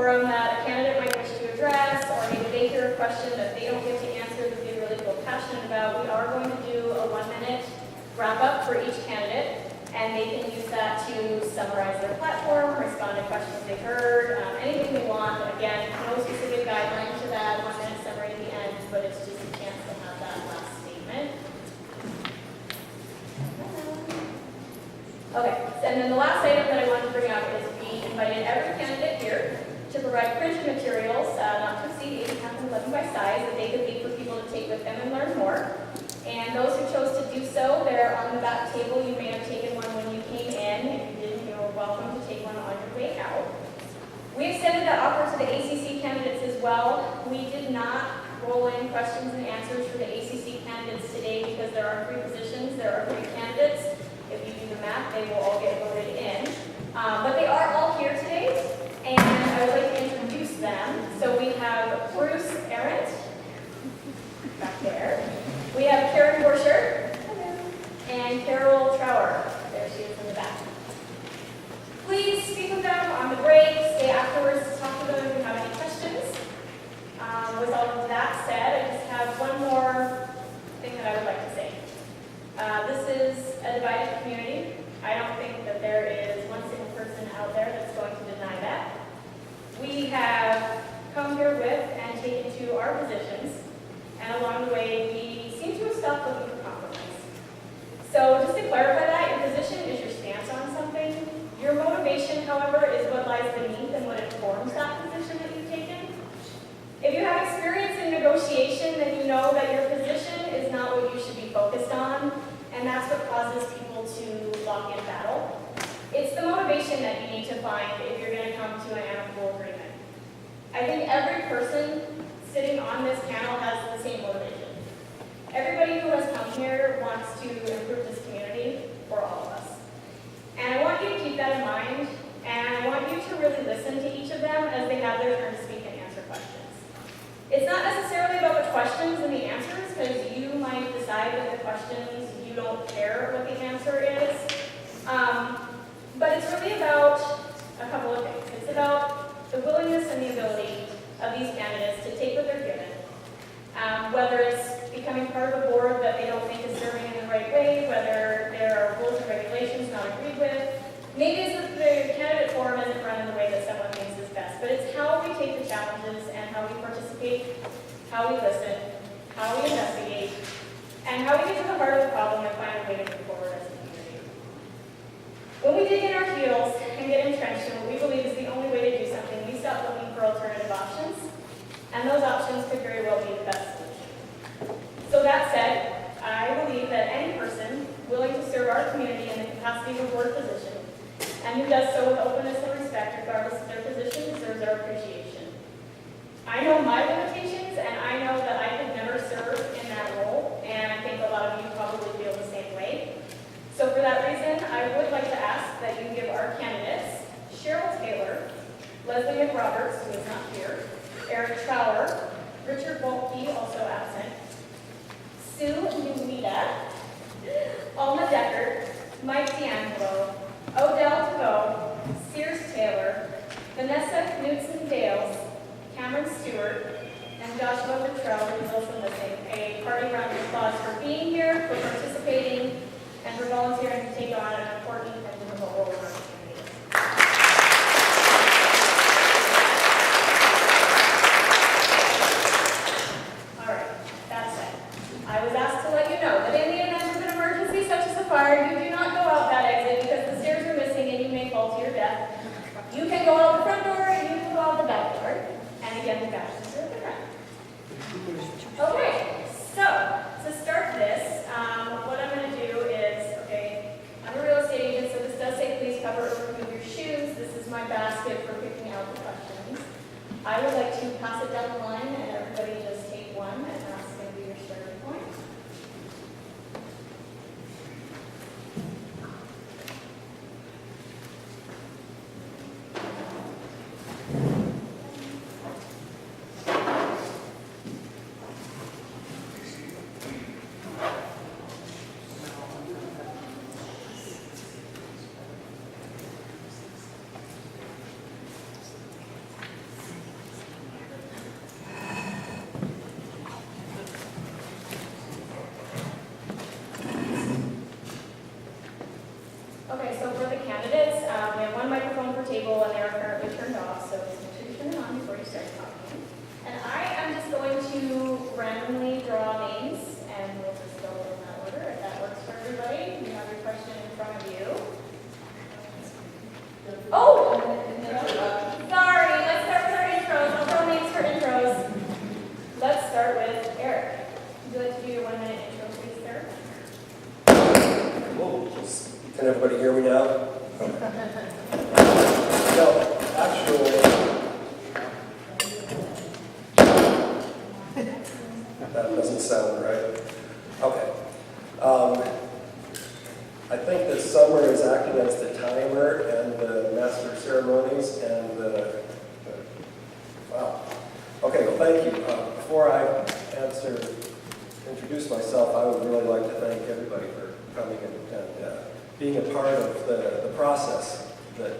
forum that a candidate might wish to address, or maybe they hear a question that they don't get to answer that they really feel passionate about, we are going to do a 1-minute wrap-up for each candidate, and they can use that to summarize their platform, respond to questions they heard, anything they want. Again, no specific guideline to that 1-minute summary at the end, but it's just a chance to have that last statement. Okay, and then the last item that I wanted to bring up is we invited every candidate here to provide printed materials, not to exceed 80 times 11 by size, that they could leave for people to take with them and learn more. And those who chose to do so, they're on the back table. You may have taken one when you came in. If you didn't, you're welcome to take one on your way out. We extended that offer to the ACC candidates as well. We did not roll in questions and answers for the ACC candidates today because there are 3 positions, there are 3 candidates. If you do the math, they will all get voted in. But they are all here today, and I would like to introduce them. So we have Bruce Arendt, back there. We have Karen Borscher, and Carol Trower. There she is in the back. Please speak with them on the break, stay afterwards to talk to them if you have any questions. With all of that said, I just have one more thing that I would like to say. This is a divided community. I don't think that there is one single person out there that's going to deny that. We have come here with and taken to our positions, and along the way we seem to have stopped looking for compromise. So just to clarify that, your position is your stance on something. Your motivation, however, is what lies beneath and what informs that position that you've taken. If you have experience in negotiation, then you know that your position is not what you should be focused on, and that's what causes people to lock in battle. It's the motivation that you need to find if you're going to come to an amicable agreement. I think every person sitting on this panel has the same motivation. Everybody who has come here wants to improve this community for all of us. And I want you to keep that in mind, and I want you to really listen to each of them as they have their turn to speak and answer questions. It's not necessarily about the questions and the answers, because you might decide that the questions, you don't care what the answer is. But it's really about a couple of things. It's about the willingness and the ability of these candidates to take what they're given. Whether it's becoming part of a board that they don't think is serving in the right way, whether there are rules and regulations not agreed with. Maybe it's that the candidate forum isn't run in the way that someone thinks is best, but it's how we take the challenges and how we participate, how we listen, how we investigate, and how we get to the heart of the problem and find a way to move forward as a community. When we dig in our heels and get entrenched in what we believe is the only way to do something, we stop looking for alternative options, and those options could very well be the best solution. So that said, I believe that any person willing to serve our community in the capacity of a board position, and who does so with openness and respect regardless of their position, deserves our appreciation. I know my limitations, and I know that I could never serve in that role, and I think a lot of you probably feel the same way. So for that reason, I would like to ask that you give our candidates, Cheryl Taylor, Leslie McRoberts, who is not here, Eric Trower, Richard Wolke, also absent, Sue Nuita, Alma Deckard, Mike D'Angelo, Odell DeVoe, Sears Taylor, Vanessa Knudsen-Dales, Cameron Stewart, and Joshua Luttrell, who is also missing. A party round of applause for being here, for participating, and for volunteering to take on an important and difficult role in our community. All right, that said, I was asked to let you know that in the event of an emergency such as a fire, you do not go out that exit because the stairs are missing and you may fall to your death. You can go out the front door and you can go out the back door. And again, the bathrooms are at the front. Okay, so to start this, what I'm going to do is, okay, I'm a real estate agent, so this does say please cover or remove your shoes. This is my basket for picking out the questions. I would like to pass it down the line and everybody just take one, and that's going to be your starting point. so for the candidates, we have one microphone per table and they are currently turned off, so just make sure you turn it on before you start talking. And I am just going to randomly draw names and we'll just go in that order if that works for everybody. You have your question in front of you. Oh! Sorry, let's start with our intros. I'll draw names for intros. Let's start with Eric. Would you like to do your 1 minute intro, please, sir? Whoa, can everybody hear me now? No, actually, that doesn't sound right. Okay. I think that Summer is acting as the timer and the master of ceremonies and the wow. Okay, well, thank you. Before I introduce myself, I would really like to thank everybody for coming and being a part of the process that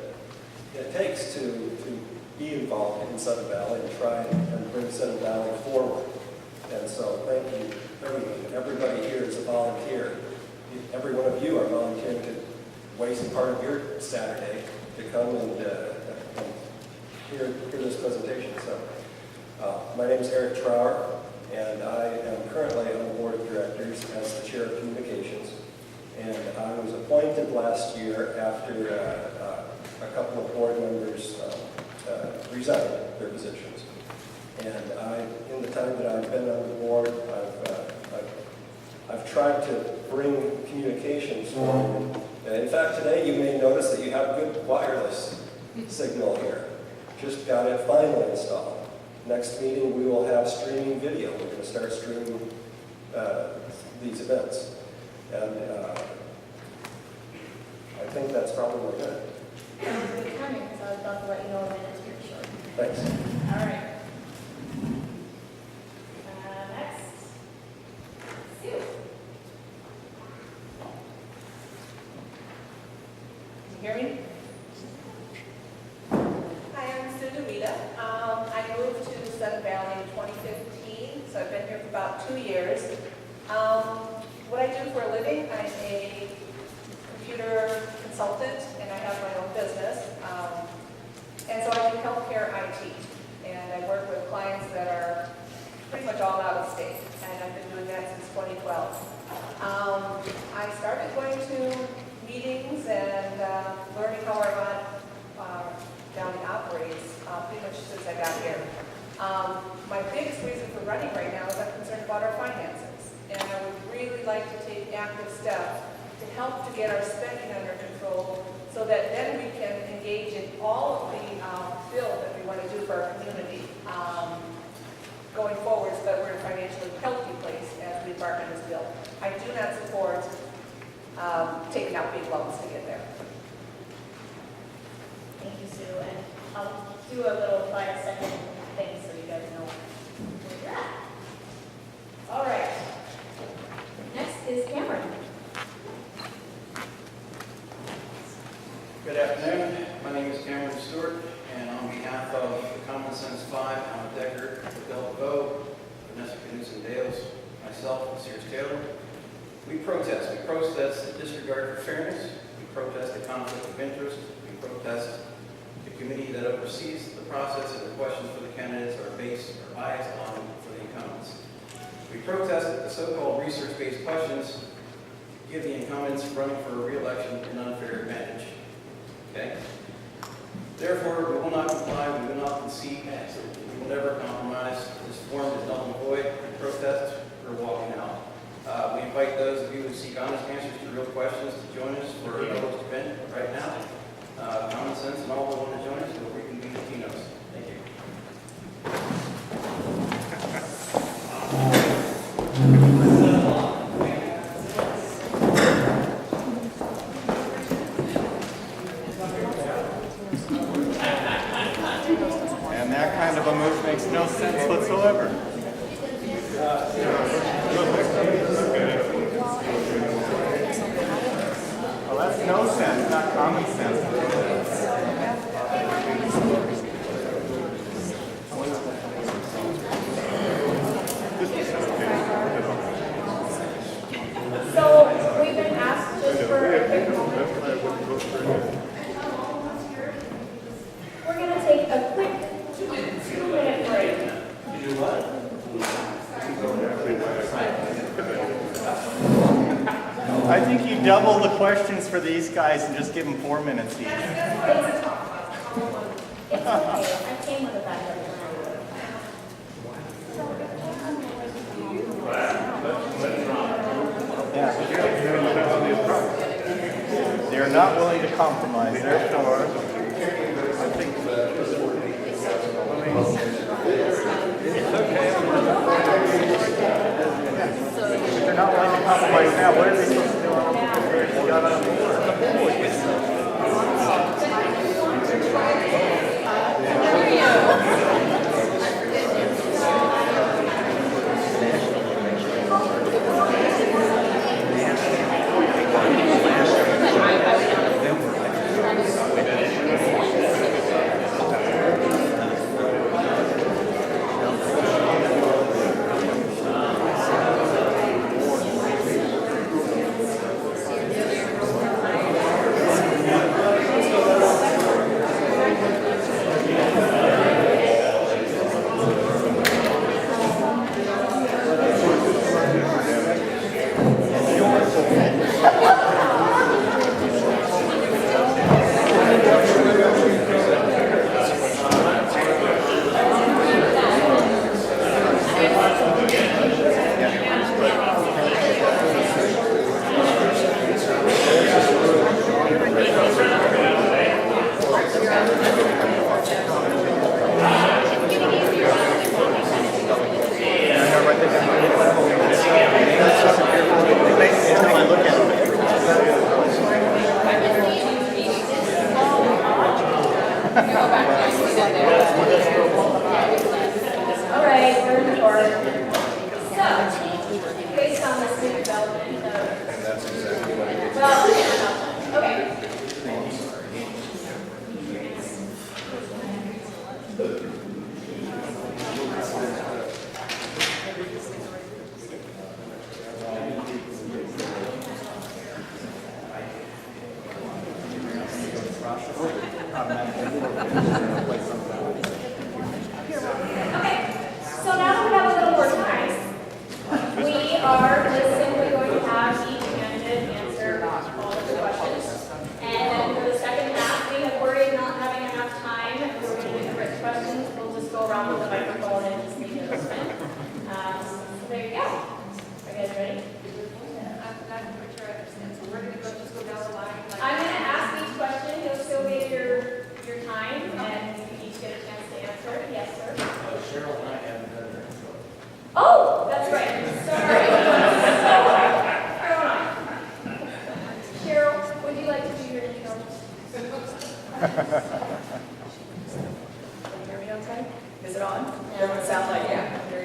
it takes to be involved in Sun Valley and try and bring Sun Valley forward. And so thank you, everybody. Everybody here is a volunteer. Every one of you are volunteering to waste part of your Saturday to come and hear this presentation. So my name is Eric Trower, and I am currently on the board of directors as the chair of communications. And I was appointed last year after a couple of board members resigned their positions. And in the time that I've been on the board, I've tried to bring communications forward. In fact, today you may notice that you have good wireless signal here. Just got it finally installed. Next meeting we will have streaming video. We're going to start streaming these events. And I think that's probably good. Sounds good timing, because I was about to let you know in minutes pretty short. Thanks. All right. Next, Sue. Can you hear me? Hi, I'm Sue DeRita. I moved to Sun Valley in 2015, so I've been here for about 2 years. What I do for a living, I'm a computer consultant, and I have my own business. And so I do healthcare IT, and I work with clients that are pretty much all out of state, and I've been doing that since 2012. I started going to meetings and learning how our county operates pretty much since I got here. My biggest reason for running right now is I'm concerned about our finances, and I would really like to take active steps to help to get our spending under control so that then we can engage in all of the build that we want to do for our community going forward so that we're in a financially healthy place as the department is built. I do not support taking out big loans to get there. Thank you, Sue. And I'll do a little 5-second thing so you guys know where you're at. All right. Next is Cameron. Good afternoon. My name is Cameron Stewart, and on behalf of the Common Sense 5, Alan Decker, Bill DeVoe, Vanessa Knudsen-Dales, myself, and Sears Taylor, we protest. We protest the disregard for fairness. We protest the conflict of interest. We protest the committee that oversees the process and the questions for the candidates are based or biased on for the incumbents. We protest that the so-called research-based questions give the incumbents running for a re-election an unfair advantage. Okay? Therefore, we will not comply, we will not concede, we will never compromise. This forum is null and void. We protest or walking out. We invite those of you who seek honest answers to real questions to join us for a public event right now. Common Sense and all who want to join us will reconvene the keynotes. Thank you. And that kind of a move makes no sense whatsoever. Well, that's no sense, not common sense. So we've been asked just for a quick moment. double the questions for these guys and just give them 4 minutes each? That's what I want to talk about. It's okay, I came with a backup plan. Yeah. They're not willing to compromise, therefore. If they're not willing to compromise now, what are they supposed to do? They got on All right, we're in court. So, based on this new development of... Well, yeah, okay. Okay, so now that we have a little more time, we are just simply going to have each candidate answer all of the questions. And then for the second half, we have worried not having enough time. We're going to do the written questions. We'll just go around with the microphone and just make it open. So there you go. Are you guys ready? I'm not quite sure I understand. So we're going to just go down the line. I'm going to ask each question. You'll still get your time, and you each get a chance to answer. Yes, sir. Cheryl and I haven't done that. Oh, that's right. Sorry. Cheryl, would you like to do your intro? Can you hear me okay? Is it on? Everyone sound like, yeah. It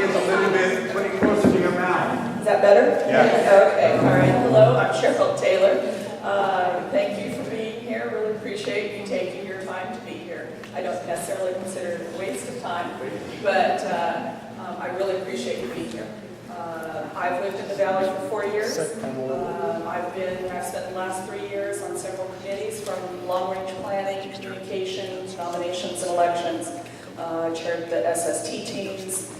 is a little bit, put it closer to your mouth. Is that better? Yeah. Okay, all right. Hello, I'm Cheryl Taylor. Thank you for being here. Really appreciate you taking your time to be here. I don't necessarily consider it a waste of time, but I really appreciate you being here. I've lived in the Valley for 4 years. I've spent the last 3 years on several committees, from long-range planning, communications, nominations, and elections. Chaired the SST teams.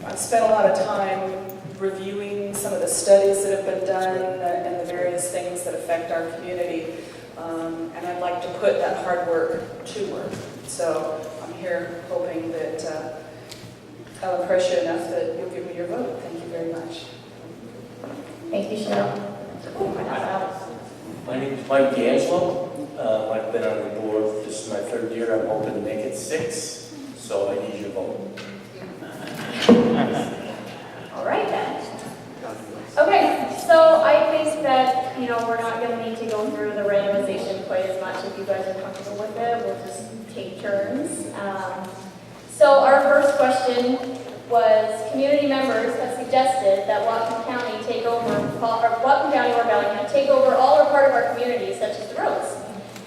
I've spent a lot of time reviewing some of the studies that have been done and the various things that affect our community. And I'd like to put that hard work to work. So I'm here hoping that I'll impress you enough that you'll give me your vote. Thank you very much. Thank you, Cheryl. My name is Mike D'Angelo. I've been on the board, this is my 3rd year. I'm hoping to make it 6, so I need your vote. All right, then. Okay, so I think that, we're not going to need to go through the randomization quite as much. If you guys are comfortable with it, we'll just take turns. So our first question was, community members have suggested that Whatcom County take over, or Whatcom County or Valley County take over all or part of our community, such as the roads.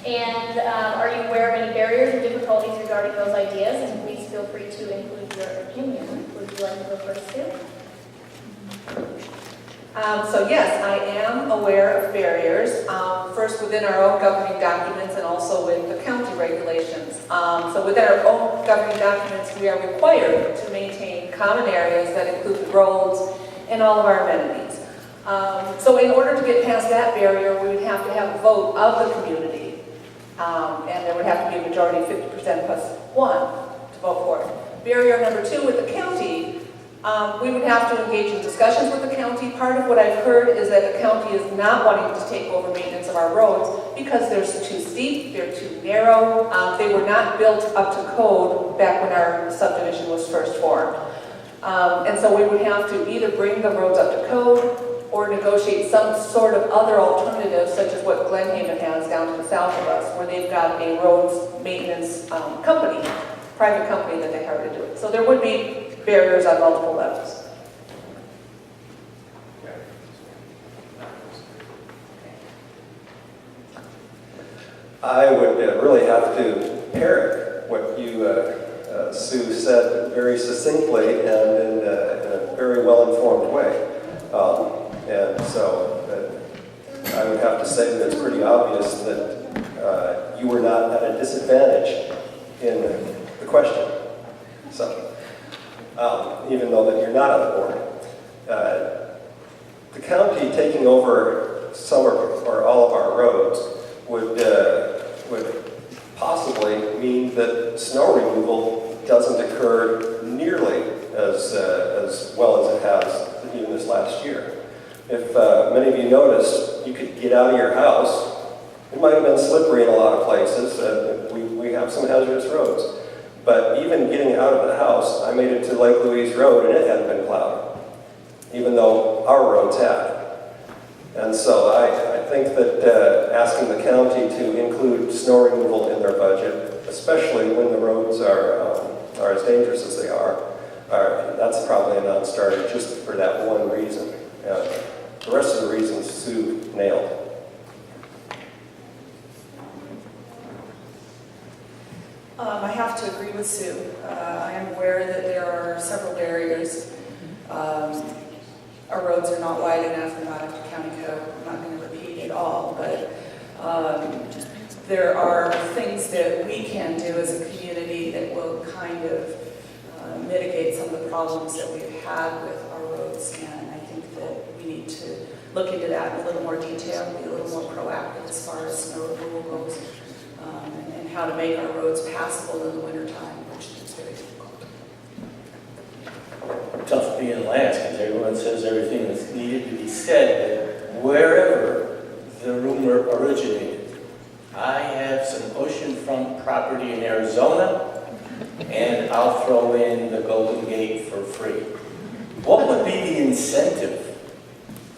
And are you aware of any barriers or difficulties regarding those ideas? And please feel free to include your opinion. Would you like to go first, Sue? So yes, I am aware of barriers, first within our own governing documents and also with the county regulations. So within our own governing documents, we are required to maintain common areas that include the roads and all of our amenities. So in order to get past that barrier, we would have to have a vote of the community. And there would have to be a majority of 50% plus one to vote for it. Barrier number two with the county, we would have to engage in discussions with the county. Part of what I've heard is that the county is not wanting to take over maintenance of our roads because they're too steep, they're too narrow. They were not built up to code back when our subdivision was first formed. And so we would have to either bring the roads up to code or negotiate some sort of other alternative, such as what Glenhaven has down to the south of us, where they've got a roads maintenance company, private company that they hire to do it. So there would be barriers on multiple levels. I would really have to parrot what you, Sue, said very succinctly and in a very well-informed way. And so I would have to say that it's pretty obvious that you were not at a disadvantage in the question. So, even though that you're not on the board. The county taking over some or all of our roads would possibly mean that snow removal doesn't occur nearly as well as it has even this last year. If many of you noticed, you could get out of your house. It might have been slippery in a lot of places. We have some hazardous roads. But even getting out of the house, I made it to Lake Louise Road and it hadn't been plowed, even though our roads had. And so I think that asking the county to include snow removal in their budget, especially when the roads are as dangerous as they are, that's probably a non-starter just for that one reason. The rest of the reasons Sue nailed. I have to agree with Sue. I am aware that there are several barriers. Our roads are not wide enough, they're not up to county code. I'm not going to repeat it all, but there are things that we can do as a community that will kind of mitigate some of the problems that we've had with our roads, and I think that we need to look into that in a little more detail, be a little more proactive as far as snow removal goes, and how to make our roads passable in the wintertime, which is very difficult. Tough being last, because everyone says everything that's needed to be said, but wherever the rumor originated, I have some oceanfront property in Arizona, and I'll throw in the Golden Gate for free. What would be the incentive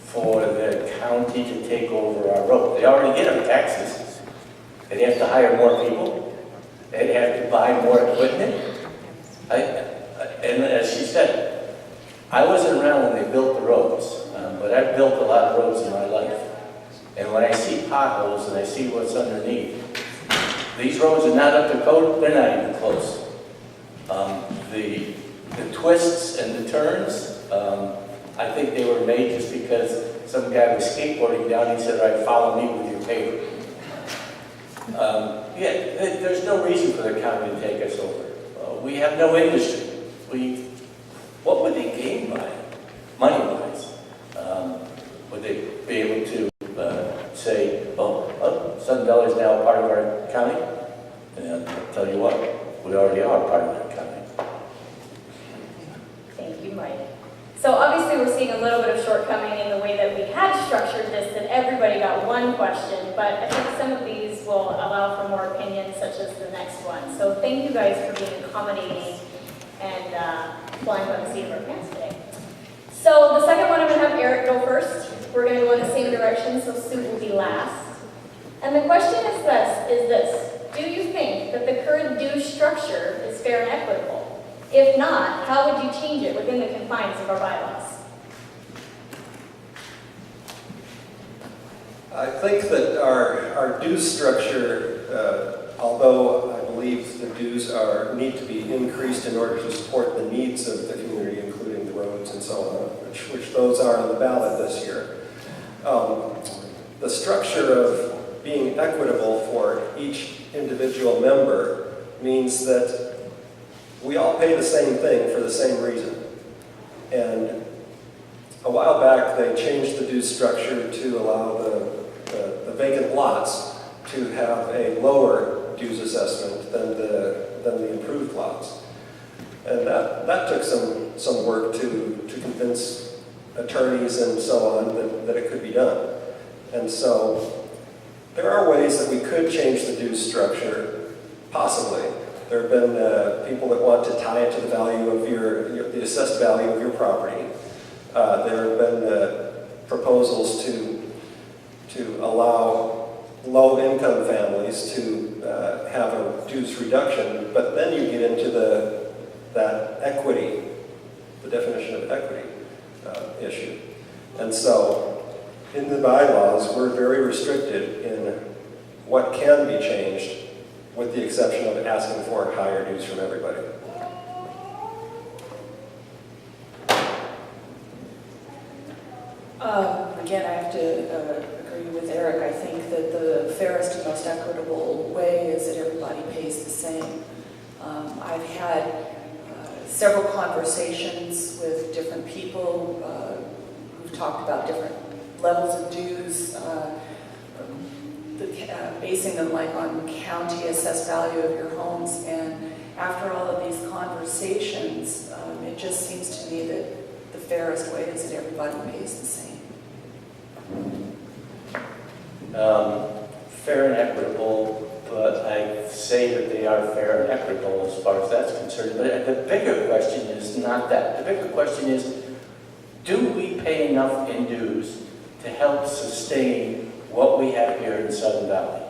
for the county to take over our road? They already get our taxes. They'd have to hire more people. They'd have to buy more equipment. And as she said, I wasn't around when they built the roads, but I've built a lot of roads in my life. And when I see potholes and I see what's underneath, these roads are not up to code, they're not even close. The twists and the turns, I think they were made just because some guy was skateboarding down and he said, all right, follow me with your paper. There's no reason for the county to take us over. We have no industry. What would they gain by it, money-wise? Would they be able to say, Sun Valley is now part of our county? And I'll tell you what, we already are part of that county. Thank you, Mike. So obviously we're seeing a little bit of shortcoming in the way that we had structured this, that everybody got one question, but I think some of these will allow for more opinions, such as the next one. So thank you guys for being accommodating and flying by the seat of our pants today. So the second one, I'm going to have Eric go first. We're going to go in the same direction, so Sue will be last. And the question is this. Do you think that the current due structure is fair and equitable? If not, how would you change it within the confines of our bylaws? I think that our dues structure, although I believe the dues need to be increased in order to support the needs of the community, including the roads and so on, which those are on the ballot this year. The structure of being equitable for each individual member means that we all pay the same thing for the same reason. And a while back, they changed the dues structure to allow the vacant lots to have a lower dues assessment than the improved lots. And that took some work to convince attorneys and so on that it could be done. And so there are ways that we could change the dues structure, possibly. There have been people that want to tie it to the value of the assessed value of your property. There have been proposals to allow low-income families to have a dues reduction, but then you get into that equity, the definition of equity issue. And so in the bylaws, we're very restricted in what can be changed, with the exception of asking for higher dues from everybody. Again, I have to agree with Eric. I think that the fairest and most equitable way is that everybody pays the same. I've had several conversations with different people who've talked about different levels of dues, basing them like on county assessed value of your homes. And after all of these conversations, it just seems to me that the fairest way is that everybody pays the same. Fair and equitable, but I say that they are fair and equitable as far as that's concerned. But the bigger question is not that. The bigger question is, do we pay enough in dues to help sustain what we have here in Southern Valley?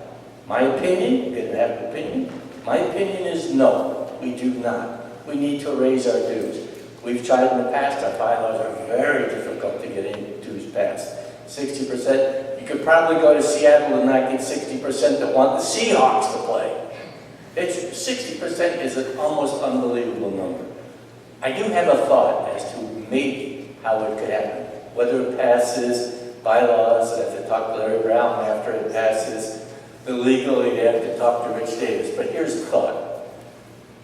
My opinion, you can have an opinion, my opinion is no, we do not. We need to raise our dues. We've tried in the past, our bylaws are very difficult to get in dues passed. 60%, you could probably go to Seattle and not get 60% that want the Seahawks to play. 60% is an almost unbelievable number. I do have a thought as to maybe how it could happen. Whether it passes bylaws, I have to talk to Larry Brown after it passes. Illegally, they have to talk to Rich Davis. But here's the thought.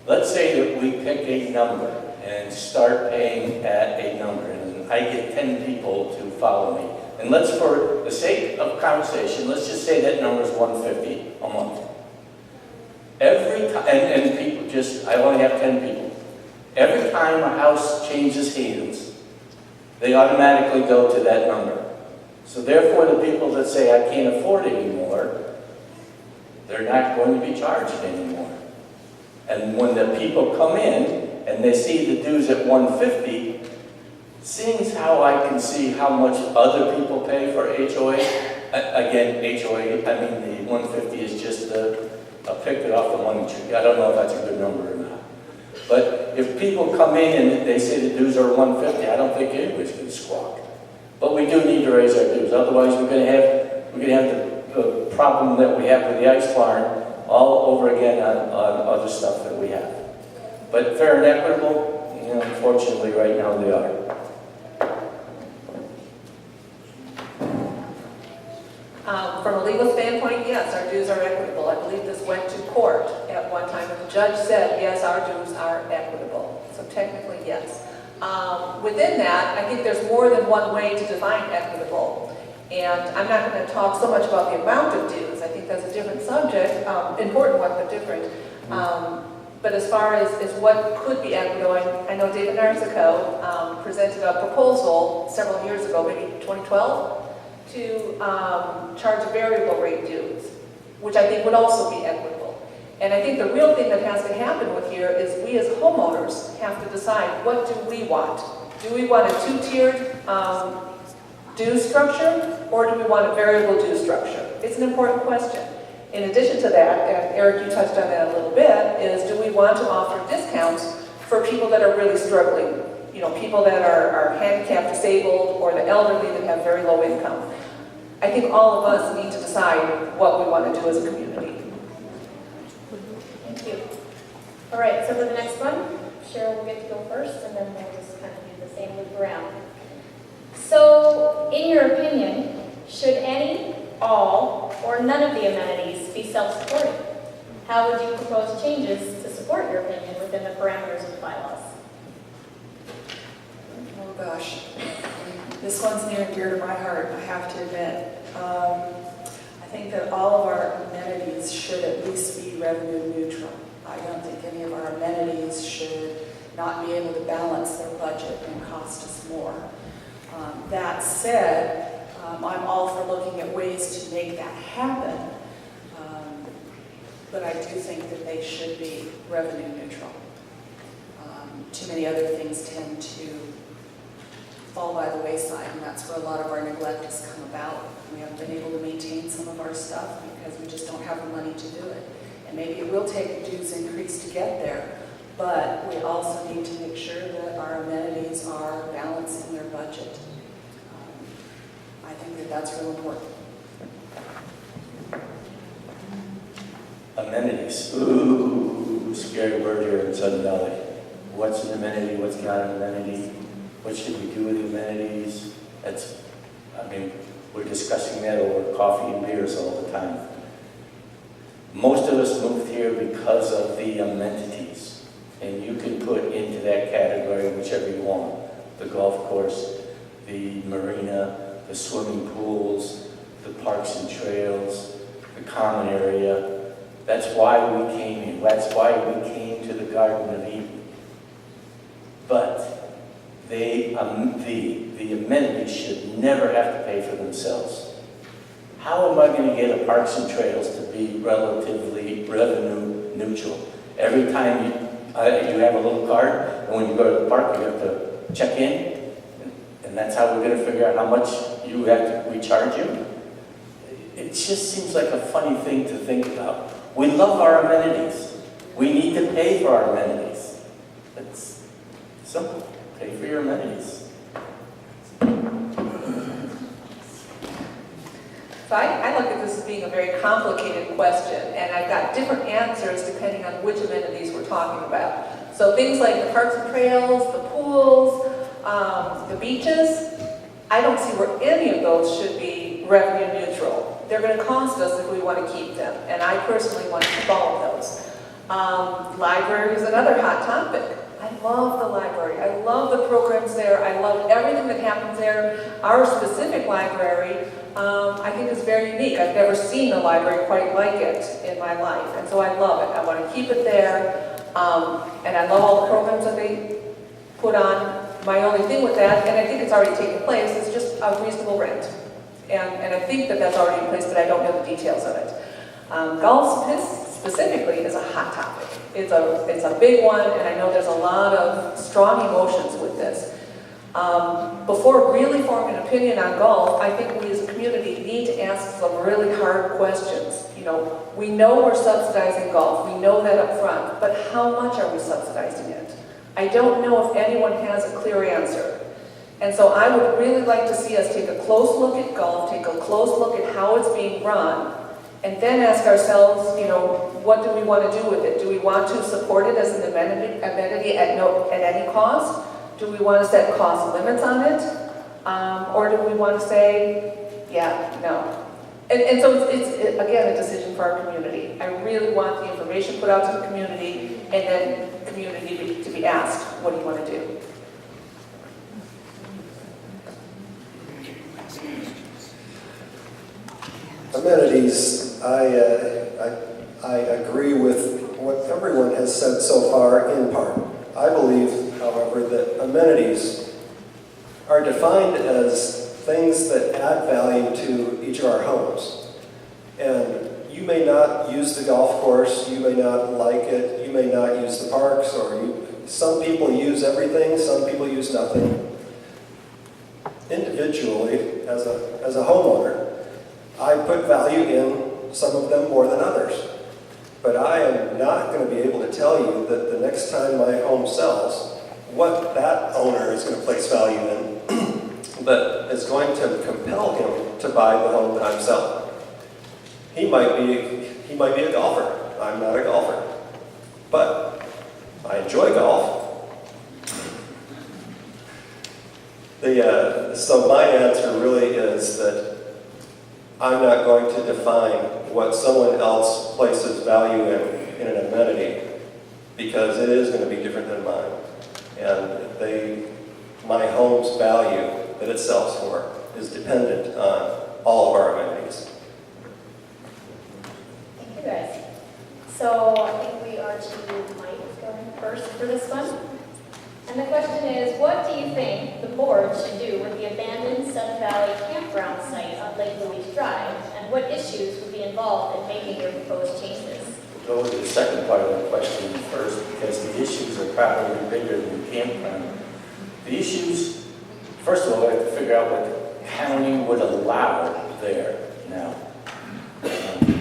Let's say that we pick a number and start paying at a number, and I get 10 people to follow me. And let's, for the sake of conversation, let's just say that number is $150 a month. Every time, and people just, I only have 10 people. Every time a house changes hands, they automatically go to that number. So therefore, the people that say, I can't afford it anymore, they're not going to be charged anymore. And when the people come in and they see the dues at $150, seeing as how I can see how much other people pay for HOA, again, HOA, I mean the 150 is just a pick it off the money tree. I don't know if that's a good number or not. But if people come in and they say the dues are 150, I don't think anybody's going to squawk. But we do need to raise our dues. Otherwise, we're going to have the problem that we have with the ice barn all over again on other stuff that we have. But fair and equitable, you know, unfortunately, right now they are. From a legal standpoint, yes, our dues are equitable. I believe this went to court at one time, and the judge said, yes, our dues are equitable. So technically, yes. Within that, I think there's more than one way to define equitable. And I'm not going to talk so much about the amount of dues. I think that's a different subject, important one, but different. But as far as what could be equitable, I know David Narzico presented a proposal several years ago, maybe 2012, to charge a variable rate dues, which I think would also be equitable. And I think the real thing that has to happen with here is we as homeowners have to decide, what do we want? Do we want a two-tiered due structure, or do we want a variable due structure? It's an important question. In addition to that, and Eric, you touched on that a little bit, is do we want to offer discounts for people that are really struggling? You know, people that are handicapped, disabled, or the elderly that have very low income. I think all of us need to decide what we want to do as a community. Thank you. All right, so for the next one, Cheryl will get to go first, and then we'll just kind of do the same loop around. So, in your opinion, should any, all, or none of the amenities be self-supporting? How would you propose changes to support your opinion within the parameters of the bylaws? Oh gosh. This one's near and dear to my heart, I have to admit. I think that all of our amenities should at least be revenue neutral. I don't think any of our amenities should not be able to balance their budget and cost us more. That said, I'm all for looking at ways to make that happen, but I do think that they should be revenue neutral. Too many other things tend to fall by the wayside, and that's where a lot of our neglect has come about. We haven't been able to maintain some of our stuff because we just don't have the money to do it. And maybe it will take a dues increase to get there, but we also need to make sure that our amenities are balancing their budget. I think that that's real important. Amenities. Ooh, scary word here in Sudden Valley. What's an amenity? What's not an amenity? What should we do with the amenities? We're discussing that over coffee and beers all the time. Most of us moved here because of the amenities, and you can put into that category whichever you want. The golf course, the marina, the swimming pools, the parks and trails, the common area. That's why we came here. That's why we came to the Garden of Eden. But the amenities should never have to pay for themselves. How am I going to get a parks and trails to be relatively revenue neutral? Every time you have a little card, and when you go to the park, you have to check in, and that's how we're going to figure out how much we charge you. It just seems like a funny thing to think about. We love our amenities. We need to pay for our amenities. It's simple. Pay for your amenities. So I look at this as being a very complicated question, and I've got different answers depending on which amenities we're talking about. So things like the parks and trails, the pools, the beaches, I don't see where any of those should be revenue neutral. They're going to cost us if we want to keep them, and I personally want to keep all of those. Library is another hot topic. I love the library. I love the programs there. I love everything that happens there. Our specific library, I think is very unique. I've never seen a library quite like it in my life, and so I love it. I want to keep it there, and I love all the programs that they put on. My only thing with that, and I think it's already taken place, is just a reasonable rent. And I think that that's already in place, but I don't know the details of it. Golf specifically is a hot topic. It's a big one, and I know there's a lot of strong emotions with this. Before really forming an opinion on golf, I think we as a community need to ask some really hard questions. You know, we know we're subsidizing golf, we know that up front, but how much are we subsidizing it? I don't know if anyone has a clear answer. And so I would really like to see us take a close look at golf, take a close look at how it's being run, and then ask ourselves, you know, what do we want to do with it? Do we want to support it as an amenity at any cost? Do we want to set cost limits on it? Or do we want to say, yeah, no? And so it's again, a decision for our community. I really want the information put out to the community, and then the community to be asked, what do you want to do? Amenities, I agree with what everyone has said so far in part. I believe, however, that amenities are defined as things that add value to each of our homes. And you may not use the golf course, you may not like it, you may not use the parks, some people use everything, some people use nothing. Individually, as a homeowner, I put value in some of them more than others. But I am not going to be able to tell you that the next time my home sells, what that owner is going to place value in that is going to compel him to buy the home that I'm selling. He might be a golfer. I'm not a golfer. But I enjoy golf. So my answer really is that I'm not going to define what someone else places value in an amenity, because it is going to be different than mine. And my home's value, that it sells for is dependent on all of our amenities. Thank you, guys. So I think we are to Mike going first for this one. And the question is, what do you think the board should do with the abandoned Sun Valley campground site on Lake Louise Drive? And what issues would be involved in making your proposed changes? Go with the second part of the question first, because the issues are probably bigger than the campground. The issues, first of all, we have to figure out what the county would allow there now.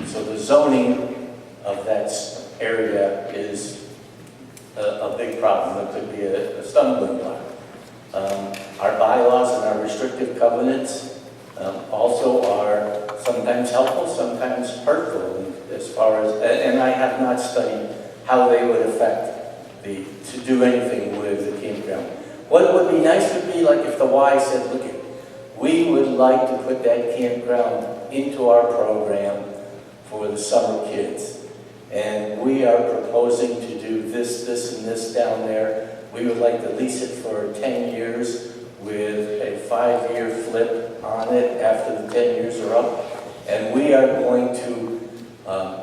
So the zoning of that area is a big problem. It could be a stumbling block. Our bylaws and our restrictive covenants also are sometimes helpful, sometimes hurtful as far as, and I have not studied how they would affect to do anything with the campground. What would be nice would be like if the Y said, look, we would like to put that campground into our program for the summer kids. And we are proposing to do this, this, and this down there. We would like to lease it for 10 years with a 5-year flip on it after the 10 years are up. And we are going to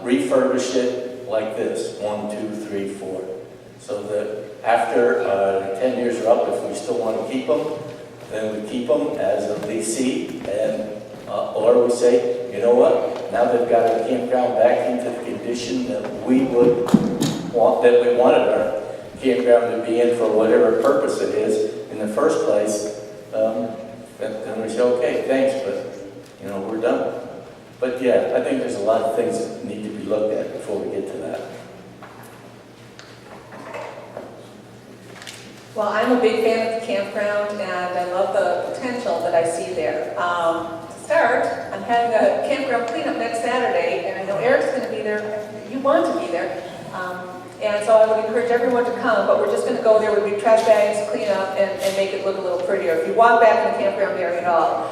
refurbish it like this, 1, 2, 3, 4. So that after 10 years are up, if we still want to keep them, then we keep them as a leasee, and or we say, you know what, now they've got our campground back into the condition that we would want, that we wanted our campground to be in for whatever purpose it is in the first place, then we say, okay, thanks, but we're done. But yeah, I think there's a lot of things that need to be looked at before we get to that. Well, I'm a big fan of the campground, and I love the potential that I see there. To start, I'm having a campground cleanup next Saturday, and I know Eric's going to be there. You want to be there. And so I would encourage everyone to come, but we're just going to go there with big trash bags, clean up, and make it look a little prettier. If you walk back in the campground area at all,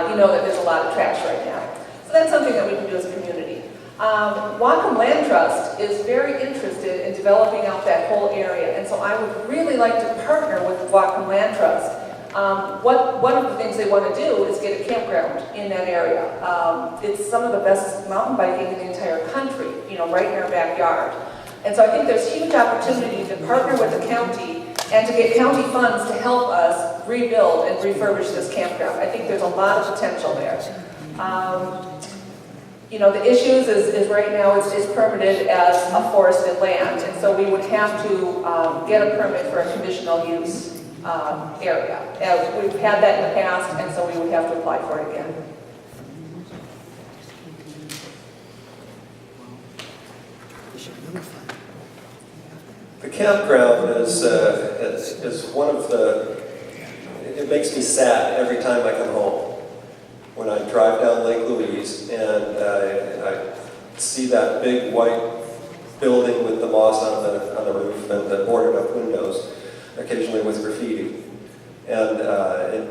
you know that there's a lot of trash right now. So that's something that we can do as a community. Whatcom Land Trust is very interested in developing out that whole area, and so I would really like to partner with Whatcom Land Trust. One of the things they want to do is get a campground in that area. It's some of the best mountain biking in the entire country, right in our backyard. And so I think there's huge opportunity to partner with the county and to get county funds to help us rebuild and refurbish this campground. I think there's a lot of potential there. The issues is right now it's permitted as a forested land, and so we would have to get a permit for a conditional use area. We've had that in the past, and so we would have to apply for it again. The campground is one of the, it makes me sad every time I come home. When I drive down Lake Louise and I see that big white building with the moss on the roof and the boarded up windows, occasionally with graffiti. And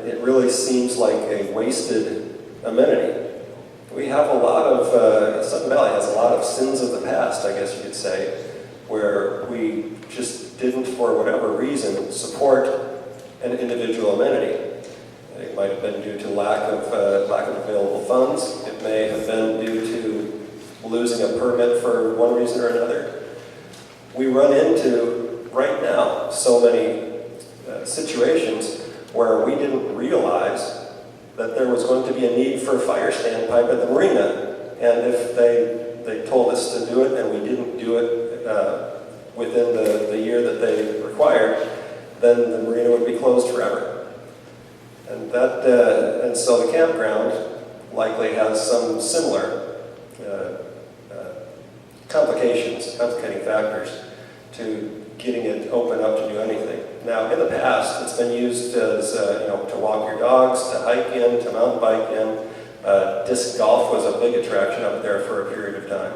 it really seems like a wasted amenity. We have a lot of, Sutton Valley has a lot of sins of the past, I guess you could say, where we just didn't, for whatever reason, support an individual amenity. It might have been due to lack of available funds. It may have been due to losing a permit for one reason or another. We run into, right now, so many situations where we didn't realize that there was going to be a need for a fire standpipe at the marina. And if they told us to do it and we didn't do it within the year that they required, then the marina would be closed forever. And so the campground likely has some similar complicating factors to getting it open up to do anything. Now, in the past, it's been used as to walk your dogs, to hike in, to mountain bike in. Disc golf was a big attraction up there for a period of time.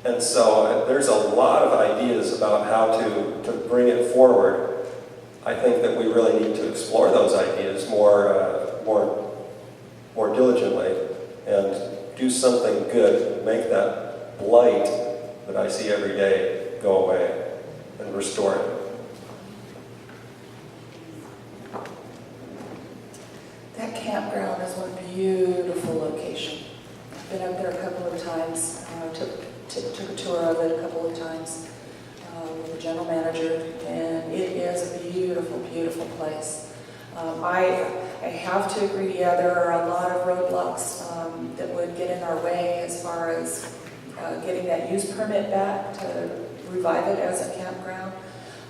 And so there's a lot of ideas about how to bring it forward. I think that we really need to explore those ideas more diligently and do something good, make that blight that I see every day go away and restore it. Campground is one beautiful location. I've been up there a couple of times, took a tour of it a couple of times with the general manager, and it is a beautiful, beautiful place. I have to agree, yeah, there are a lot of roadblocks that would get in our way as far as getting that use permit back to revive it as a campground.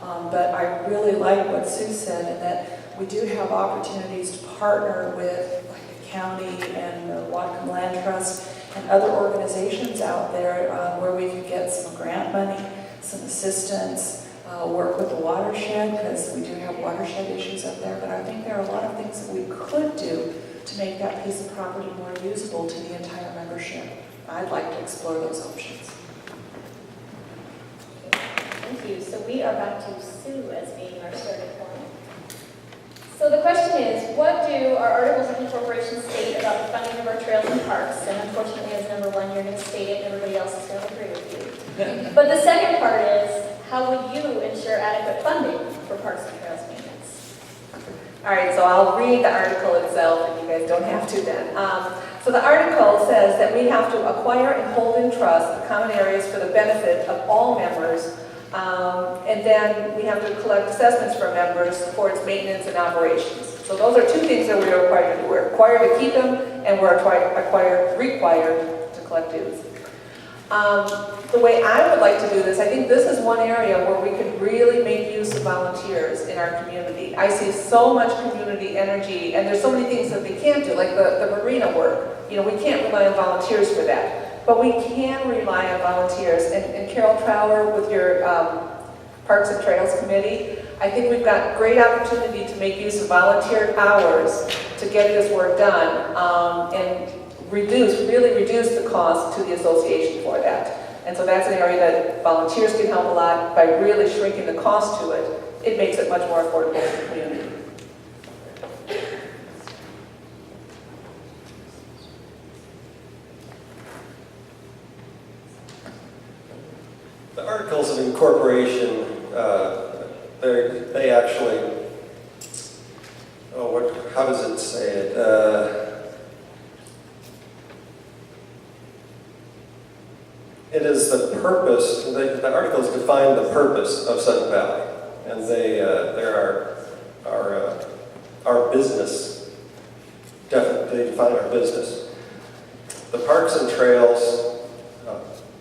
But I really like what Sue said, in that we do have opportunities to partner with like the county and the Whatcom Land Trust and other organizations out there where we could get some grant money, some assistance, work with the watershed, because we do have watershed issues up there. But I think there are a lot of things that we could do to make that piece of property more usable to the entire membership. I'd like to explore those options. Thank you. So we are back to Sue as being our starting point. So the question is, what do our articles of incorporation state about the funding of our trails and parks? And unfortunately, as number one, you're going to state it, and everybody else is going to agree with you. But the second part is, how would you ensure adequate funding for parks and trails maintenance? All right, so I'll read the article itself, and you guys don't have to then. So the article says that we have to acquire and hold in trust the common areas for the benefit of all members, and then we have to collect assessments from members for its maintenance and operations. So those are two things that we are required to do. We're required to keep them, and we're required to collect dues. The way I would like to do this, I think this is one area where we could really make use of volunteers in our community. I see so much community energy, and there's so many things that we can't do, like the marina work. You know, we can't rely on volunteers for that. But we can rely on volunteers. And Carol Trower, with your Parks and Trails Committee, I think we've got great opportunity to make use of volunteer hours to get this work done, and really reduce the cost to the association for that. And so that's an area that volunteers can help a lot by really shrinking the cost to it. It makes it much more affordable for the community. The Articles of Incorporation, they actually, how does it say it? It is the purpose, the articles define the purpose of Sudden Valley, and they're our business, definitely they define our business. The parks and trails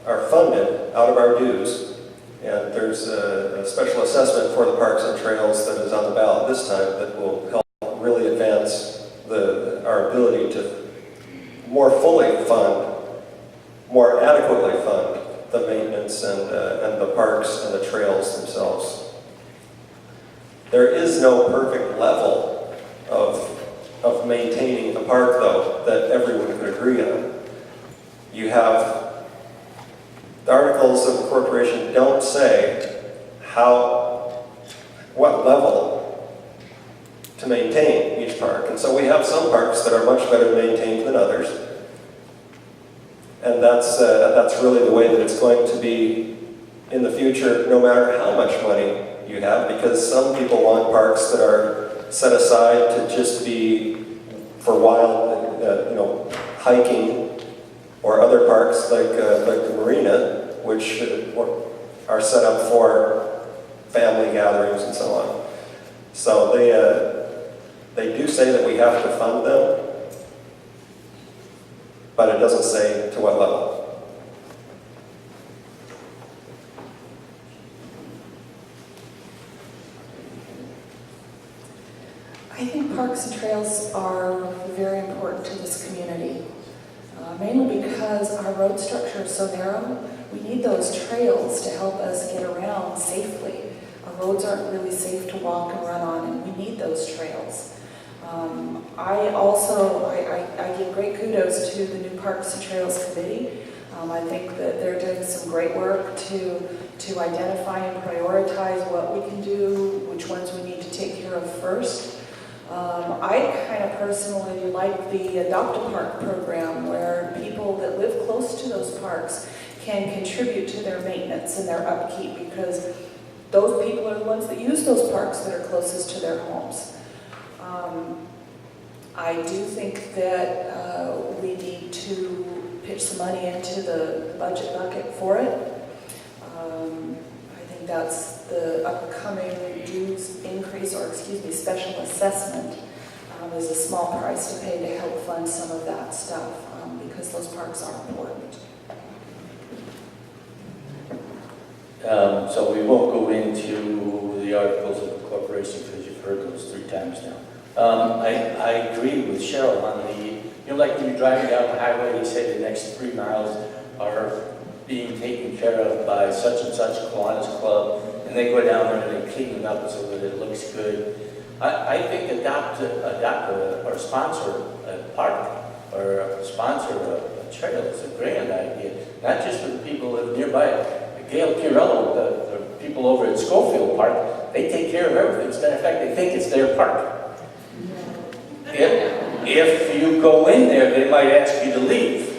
are funded out of our dues, and there's a special assessment for the parks and trails that is on the ballot this time that will help really advance our ability to more fully fund, more adequately fund the maintenance and the parks and the trails themselves. There is no perfect level of maintaining the park, though, that everyone could agree on. You have, the Articles of Incorporation don't say what level to maintain each park. And so we have some parks that are much better maintained than others. And that's really the way that it's going to be in the future, no matter how much money you have, because some people want parks that are set aside to just be for wild, hiking, or other parks like the marina, which are set up for family gatherings and so on. So they do say that we have to fund them, but it doesn't say to what level. I think parks and trails are very important to this community, mainly because our road structure is so narrow. We need those trails to help us get around safely. Our roads aren't really safe to walk and run on, and we need those trails. I give great kudos to the new Parks and Trails Committee. I think that they're doing some great work to identify and prioritize what we can do, which ones we need to take care of first. I kind of personally like the Adopt a Park program, where people that live close to those parks can contribute to their maintenance and their upkeep, because those people are the ones that use those parks that are closest to their homes. I do think that we need to pitch some money into the budget bucket for it. I think that's the upcoming dues increase, or excuse me, special assessment is a small price to pay to help fund some of that stuff, because those parks are important. So we won't go into the articles of incorporation because you've heard those 3 times now. I agree with Cheryl on like when you're driving down the highway, they say the next 3 miles are being taken care of by such and such Kiwanis Club, and they go down there and they clean it up so that it looks good. I think adopt or sponsor a park or sponsor a trail is a grand idea, not just for the people who live nearby. Gail Chiarello, the people over at Schofield Park, they take care of everything. As a matter of fact, they think it's their park. If you go in there, they might ask you to leave.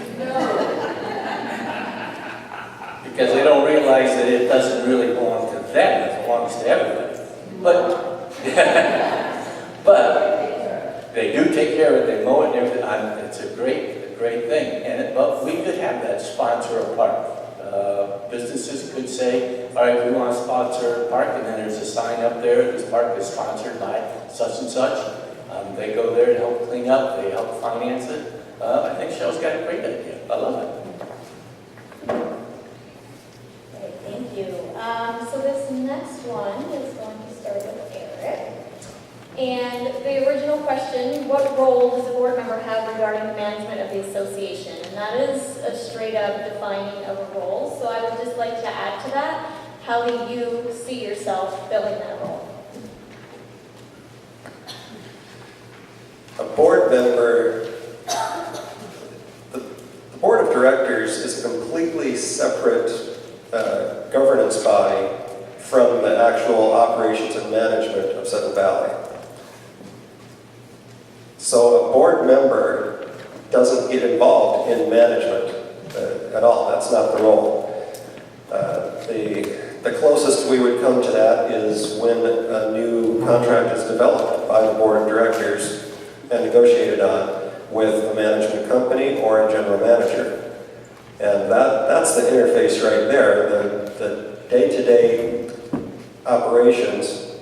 Because they don't realize that it doesn't really belong to them, it belongs to everybody. But they do take care of it, they mow it and everything. It's a great thing. But we could have that sponsor a park. Businesses could say, all right, we want to sponsor a park, and then there's a sign up there, this park is sponsored by such and such. They go there to help clean up, they help finance it. I think Cheryl's got a great idea. I love it. Okay, thank you. So this next one is going to start with Eric. And the original question, what role does a board member have regarding the management of the association? And that is a straight up defining of a role. So I would just like to add to that, how do you see yourself filling that role? A board member, the board of directors is a completely separate governance body from the actual operations and management of Sudden Valley. So a board member doesn't get involved in management at all. That's not the role. The closest we would come to that is when a new contract is developed by the board of directors and negotiated on with a management company or a general manager. And that's the interface right there. The day-to-day operations,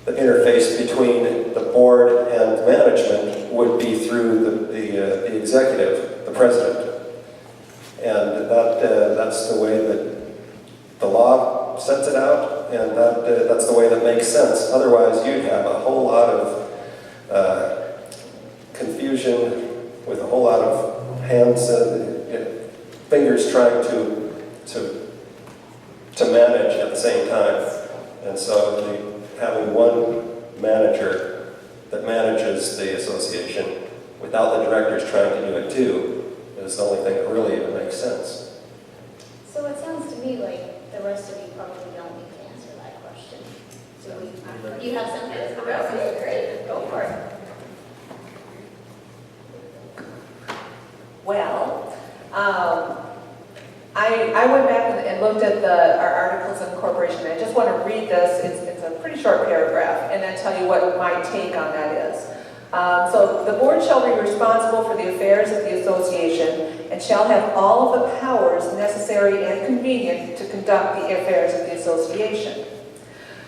the interface between the board and management would be through the executive, the president. And that's the way that the law sets it out, and that's the way that makes sense. Otherwise, you'd have a whole lot of confusion with a whole lot of hands and fingers trying to manage at the same time. And so having one manager that manages the association without the directors trying to do it too is the only thing that really even makes sense. So it sounds to me like the rest of you probably don't need to answer that question. So you have something? Okay, great, go for it. Well, I went back and looked at our articles of incorporation. I just want to read this. It's a pretty short paragraph, and then tell you what my take on that is. So the board shall be responsible for the affairs of the association and shall have all of the powers necessary and convenient to conduct the affairs of the association.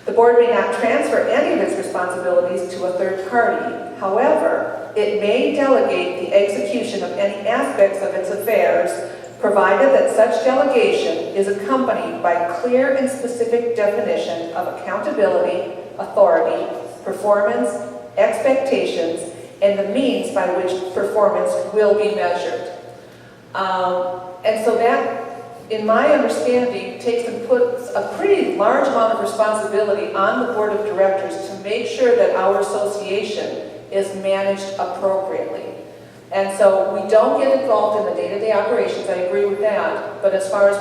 The board may not transfer any of its responsibilities to a third party. However, it may delegate the execution of any aspects of its affairs, provided that such delegation is accompanied by clear and specific definition of accountability, authority, performance, expectations, and the means by which performance will be measured. And so that, in my understanding, takes and puts a pretty large amount of responsibility on the board of directors to make sure that our association is managed appropriately. And so we don't get involved in the day-to-day operations, I agree with that, but as far as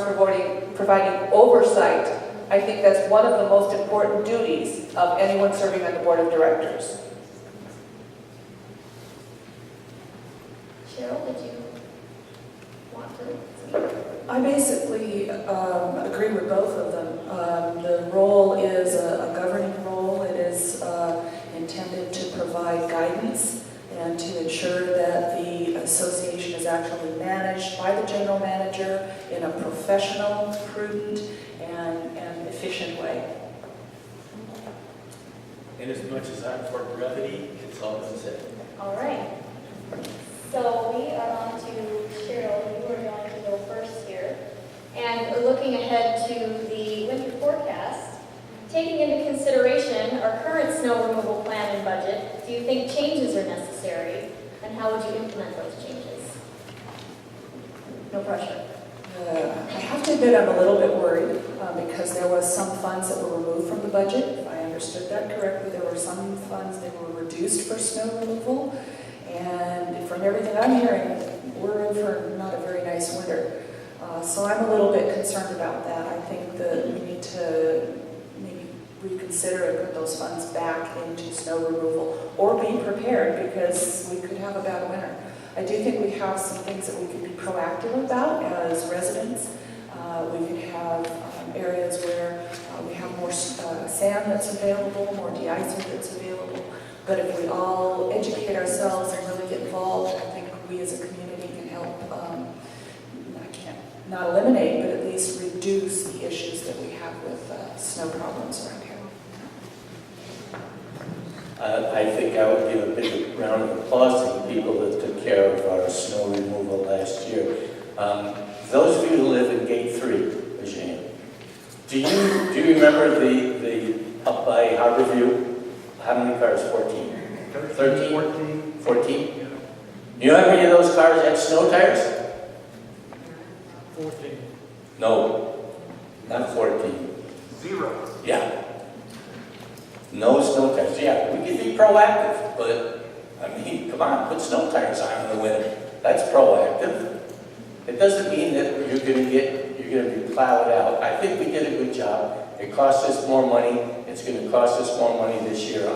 providing oversight, I think that's one of the most important duties of anyone serving on the board of directors. Cheryl, did you want to speak? I basically agree with both of them. The role is a governing role. It is intended to provide guidance and ensure that the association is actually managed by the general manager in a professional, prudent, and efficient way. And as much as I'm for brevity, it's all been said. All right. So we are on to Cheryl. You are going to go first here. And looking ahead to the winter forecast, taking into consideration our current snow removal plan and budget, do you think changes are necessary? And how would you implement those changes? No pressure. I have to admit I'm a little bit worried because there was some funds that were removed from the budget. If I understood that correctly, there were some funds that were reduced for snow removal. And from everything I'm hearing, we're in for not a very nice winter. So I'm a little bit concerned about that. I think that we need to maybe reconsider and put those funds back into snow removal or be prepared because we could have a bad winter. I do think we have some things that we could be proactive about as residents. We could have areas where we have more sand that's available, more de-icer that's available. But if we all educate ourselves and really get involved, I think we as a community can help, not eliminate, but at least reduce the issues that we have with snow problems around here. I think I would give a big round of applause to the people that took care of our snow removal last year. Those of you who live in Gate 3, Virginia, do you remember the up by Harborview? How many cars? 14? 13? 14? You know how many of those cars had snow tires? 14. No, not 14. 0. Yeah. No snow tires. Yeah, we can be proactive, but I mean, come on, put snow tires on in the winter. That's proactive. It doesn't mean that you're going to be plowed out. I think we did a good job. It cost us more money. It's going to cost us more money this year.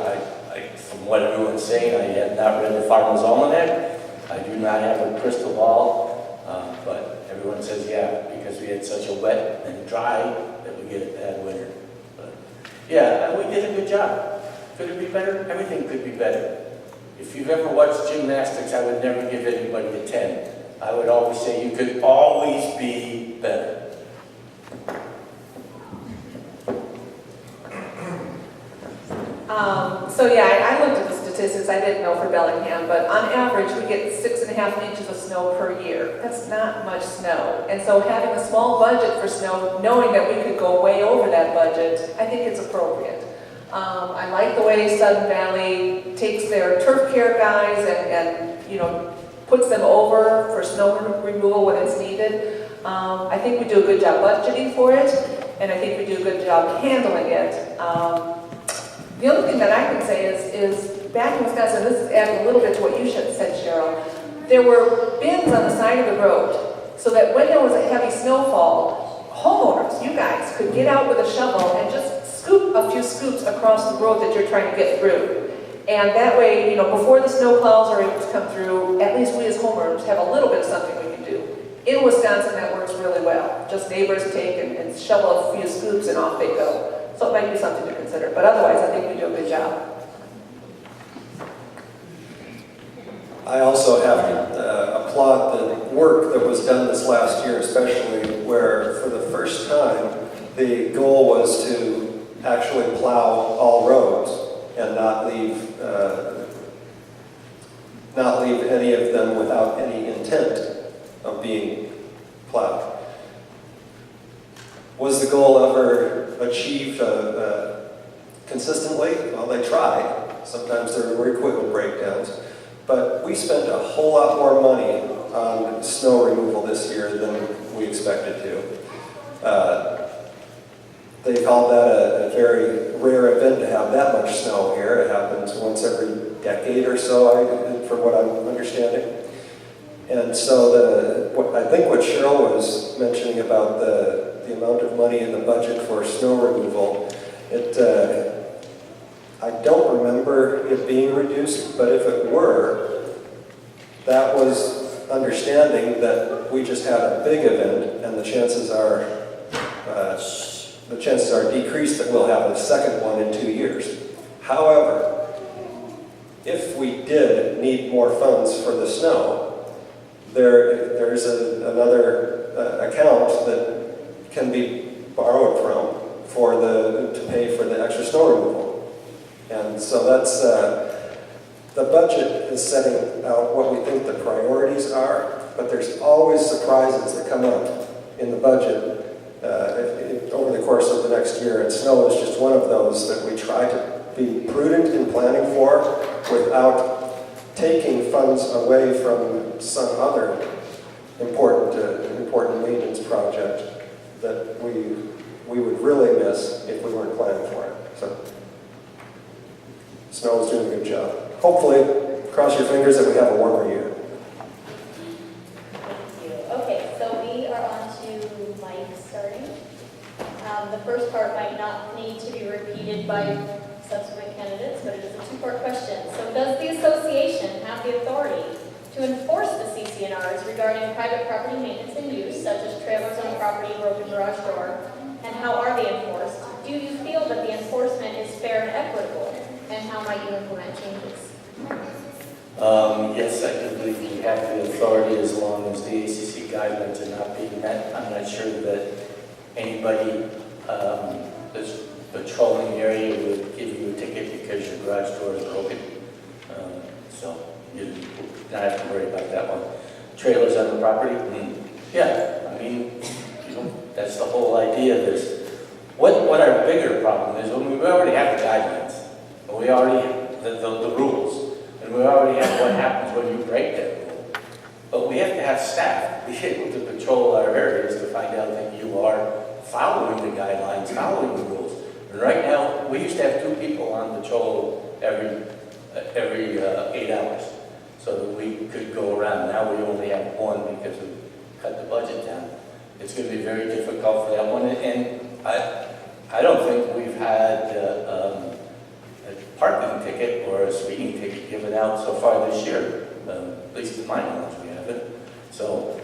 From what everyone's saying, I have not read the Farmer's Almanac. I do not have a crystal ball, but everyone says, yeah, because we had such a wet and dry that we get a bad winter. But yeah, we did a good job. Could it be better? Everything could be better. If you've ever watched gymnastics, I would never give anybody a 10. I would always say you could always be better. So yeah, I looked at the statistics, I didn't know for Bellingham, but on average, we get 6.5 inches of snow per year. That's not much snow. And so having a small budget for snow, knowing that we could go way over that budget, I think it's appropriate. I like the way Sudden Valley takes their turf care guys and you know, puts them over for snow removal when it's needed. I think we do a good job budgeting for it, and I think we do a good job handling it. The other thing that I can say is back in Wisconsin, this is adding a little bit to what you said, Cheryl, there were bins on the side of the road so that when there was a heavy snowfall, homeowners, you guys, could get out with a shovel and just scoop a few scoops across the road that you're trying to get through. And that way, you know, before the snow plows are able to come through, at least we as homeowners have a little bit of something we can do. In Wisconsin, that works really well. Just neighbors take and shovel a few scoops and off they go. So it might be something to consider, but otherwise I think we do a good job. I also have to applaud the work that was done this last year, especially where for the first time the goal was to actually plow all roads and not leave any of them without any intent of being plowed. Was the goal ever achieved consistently? Well, they tried. Sometimes there were equipment breakdowns. But we spent a whole lot more money on snow removal this year than we expected to. They called that a very rare event to have that much snow here. It happens once every decade or so, from what I'm understanding. And so I think what Cheryl was mentioning about the amount of money in the budget for snow removal, I don't remember it being reduced, but if it were, that was understanding that we just had a big event and the chances are decreased that we'll have a second one in 2 years. However, if we did need more funds for the snow, there's another account that can be borrowed from to pay for the extra snow removal. And so that's, the budget is setting out what we think the priorities are, but there's always surprises that come up in the budget over the course of the next year, and snow is just one of those that we try to be prudent in planning for without taking funds away from some other important maintenance project that we would really miss if we weren't planning for it. So, snow is doing a good job. Hopefully, cross your fingers that we have a warmer year. Thank you. Okay, so we are on to Mike starting. The first part might not need to be repeated by subsequent candidates, but it is a two-part question. So does the association have the authority to enforce the CCNRs regarding private property maintenance and use, such as trailers on property, broken garage door, and how are they enforced? Do you feel that the enforcement is fair and equitable, and how might you implement changes? Yes, I do believe we have the authority as long as the ACC guidelines are not being met. I'm not sure that anybody that's patrolling the area would give you a ticket because your garage door is broken. So you don't have to worry about that one. Trailers on the property? Yeah, I mean, that's the whole idea of this. What our bigger problem is, when we already have the guidelines, and we already have the rules, and we already have what happens when you break that rule. But we have to have staff be able to patrol our areas to find out that you are following the guidelines, following the rules. And right now, we used to have 2 people on patrol every 8 hours, so that we could go around. Now we only have 1 because we cut the budget down. It's going to be very difficult for that one, and I don't think we've had a parking ticket or a speeding ticket given out so far this year. At least to my knowledge, we haven't. So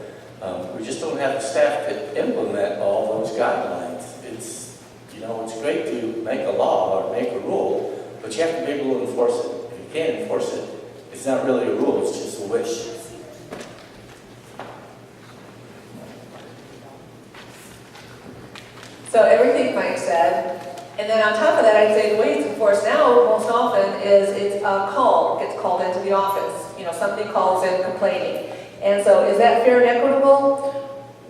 we just don't have the staff to implement all those guidelines. It's great to make a law or make a rule, but you have to be able to enforce it. If you can't enforce it, it's not really a rule, it's just a wish. So everything Mike said, and then on top of that, I'd say the way it's enforced now most often is it's a call, gets called into the office. Somebody calls in complaining. And so is that fair and equitable?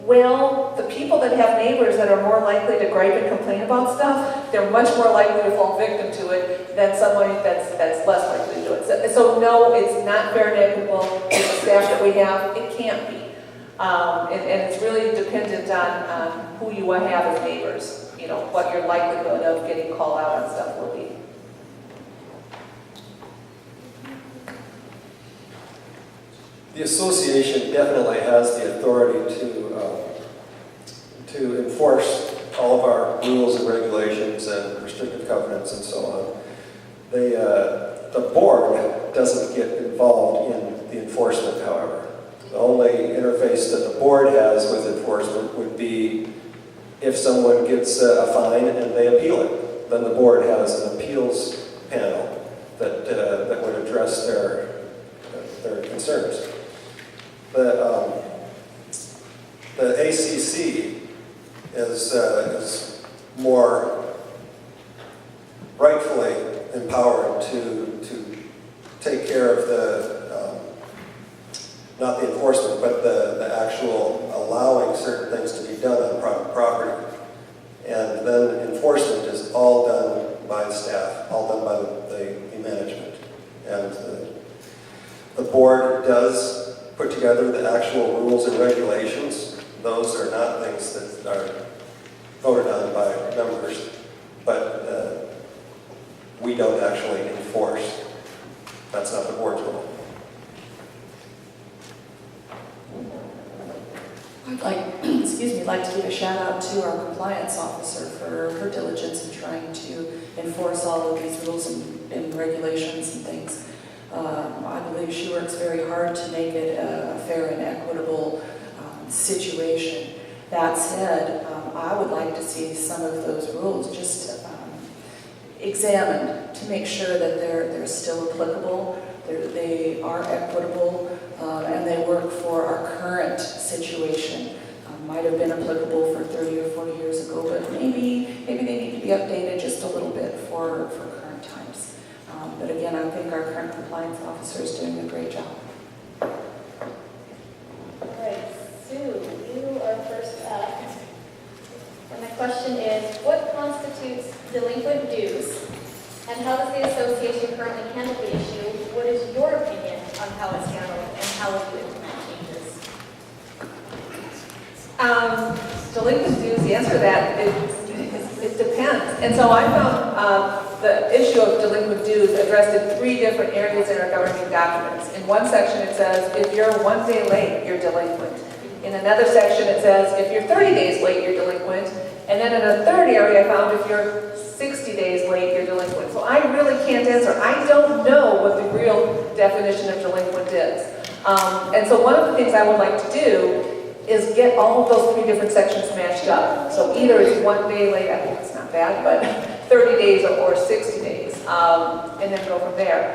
Well, the people that have neighbors that are more likely to gripe and complain about stuff, they're much more likely to fall victim to it than somebody that's less likely to do it. So no, it's not fair and equitable. With the staff that we have, it can't be. And it's really dependent on who you have as neighbors, what your likelihood of getting called out on stuff will be. The association definitely has the authority to enforce all of our rules and regulations and restrictive covenants and so on. The board doesn't get involved in the enforcement, however. The only interface that the board has with enforcement would be if someone gets a fine and they appeal it. Then the board has an appeals panel that would address their concerns. The ACC is more rightfully empowered to take care of not the enforcement, but the actual allowing certain things to be done on private property. And then enforcement is all done by the staff, all done by the management. And the board does put together the actual rules and regulations. Those are not things that are voted on by members, but we don't actually enforce. That's not the board's role. I'd like to give a shout out to our compliance officer for her diligence in trying to enforce all of these rules and regulations and things. I believe she works very hard to make it a fair and equitable situation. That said, I would like to see some of those rules just examined to make sure that they're still applicable, they are equitable, and they work for our current situation. Might have been applicable for 30 or 40 years ago, but maybe they need to be updated just a little bit for current times. But again, I think our current compliance officer is doing a great job. All right, Sue, you are first up. And the question is, what constitutes delinquent dues? And how does the association currently handle the issue? What is your opinion on how it's handled and how will you implement changes? Delinquent dues, the answer to that, it depends. And so I found the issue of delinquent dues addressed in 3 different areas in our governing documents. In one section it says, if you're 1 day late, you're delinquent. In another section it says, if you're 30 days late, you're delinquent. And then in a third area I found, if you're 60 days late, you're delinquent. So I really can't answer. I don't know what the real definition of delinquent is. And so one of the things I would like to do is get all of those 3 different sections matched up. So either it's 1 day late, I think it's not bad, but 30 days or 60 days, and then go from there.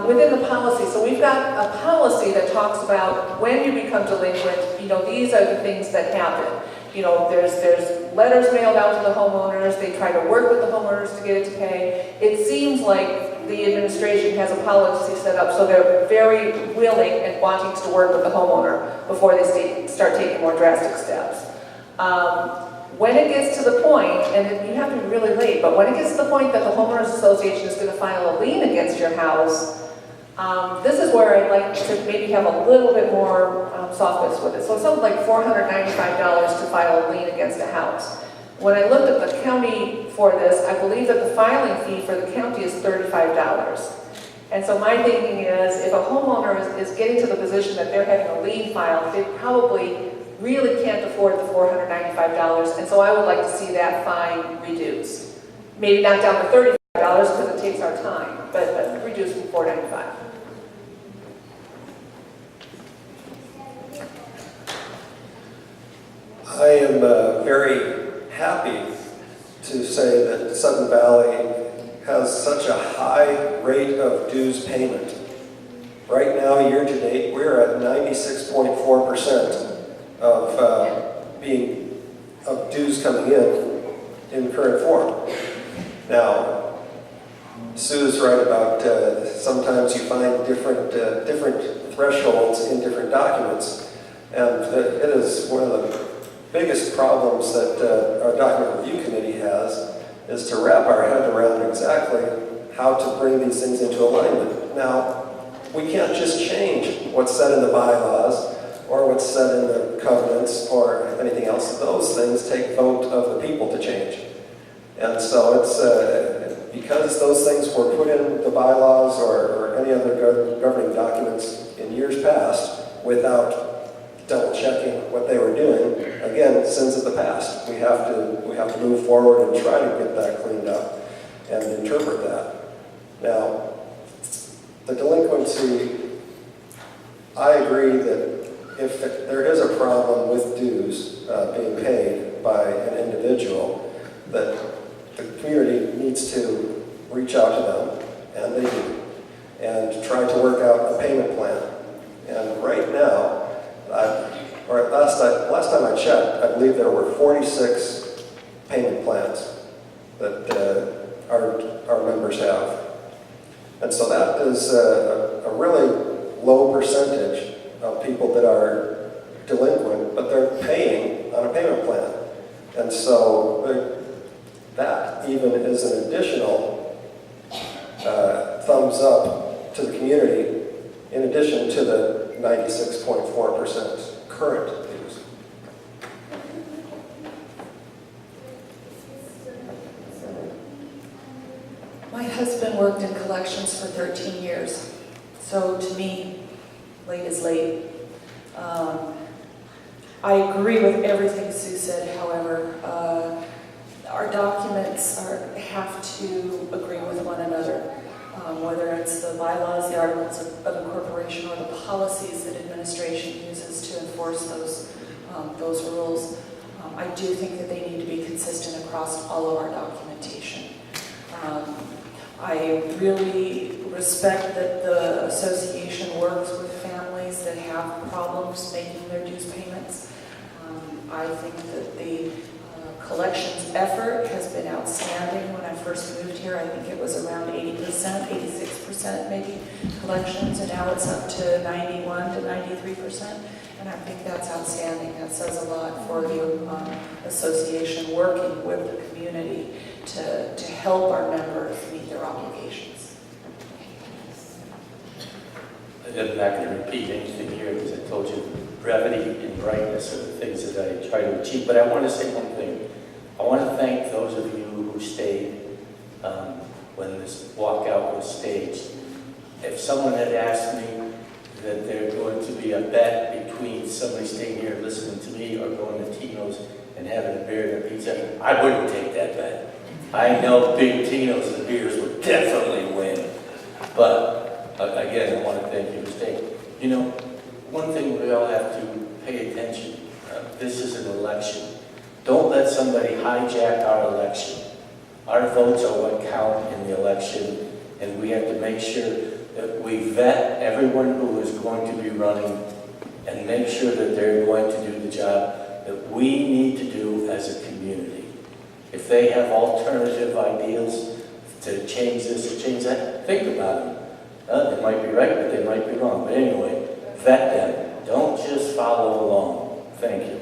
Within the policy, so we've got a policy that talks about when you become delinquent, these are the things that happen. There's letters mailed out to the homeowners, they try to work with the homeowners to get it to pay. It seems like the administration has a policy set up so they're very willing and wanting to work with the homeowner before they start taking more drastic steps. When it gets to the point, and you have to be really late, but when it gets to the point that the homeowners association is going to file a lien against your house, this is where I'd like to maybe have a little bit more softness with it. So it's something like $495 to file a lien against a house. When I looked at the county for this, I believe that the filing fee for the county is $35. And so my thinking is, if a homeowner is getting to the position that they're having a lien filed, they probably really can't afford the $495, and so I would like to see that fine reduced. Maybe not down to $35 because it takes our time, but reduce from $495. I am very happy to say that Sudden Valley has such a high rate of dues payment. Right now, year to date, we're at 96.4% of dues coming in current form. Now, Sue's right about sometimes you find different thresholds in different documents, and it is one of the biggest problems that our document review committee has is to wrap our head around exactly how to bring these things into alignment. Now, we can't just change what's said in the bylaws or what's said in the covenants or anything else. Those things take vote of the people to change. And so it's because those things were put in the bylaws or any other governing documents in years past without double checking what they were doing. Again, sins of the past. We have to move forward and try to get that cleaned up and interpret that. Now, the delinquency, I agree that if there is a problem with dues being paid by an individual, that the community needs to reach out to them, and they do, and try to work out a payment plan. And right now, last time I checked, I believe there were 46 payment plans that our members have. And so that is a really low percentage of people that are delinquent, but they're paying on a payment plan. And so that even is an additional thumbs up to the community in addition to the 96.4% current dues. My husband worked in collections for 13 years, so to me, late is late. I agree with everything Sue said, however, our documents have to agree with one another, whether it's the bylaws, the articles of incorporation, or the policies that administration uses to enforce those rules. I do think that they need to be consistent across all of our documentation. I really respect that the association works with families that have problems making their dues payments. I think that the collections effort has been outstanding. When I first moved here, I think it was around 80%, 86% maybe collections, and now it's up to 91 to 93%. And I think that's outstanding. That says a lot for the association working with the community to help our members meet their obligations. I'm not going to repeat anything here because I told you brevity and brightness are the things that I try to achieve. But I want to say one thing. I want to thank those of you who stayed when this walkout was staged. If someone had asked me that there's going to be a bet between somebody staying here listening to me or going to Tino's and having a beer and a pizza, I wouldn't take that bet. I know Big Tino's and beers would definitely win. But again, I want to thank you for staying. You know, one thing we all have to pay attention. This is an election. Don't let somebody hijack our election. Our votes are what count in the election, and we have to make sure that we vet everyone who is going to be running and make sure that they're going to do the job that we need to do as a community. If they have alternative ideas to change this or change that, think about them. They might be right, but they might be wrong. But anyway, vet them. Don't just follow along. Thank you.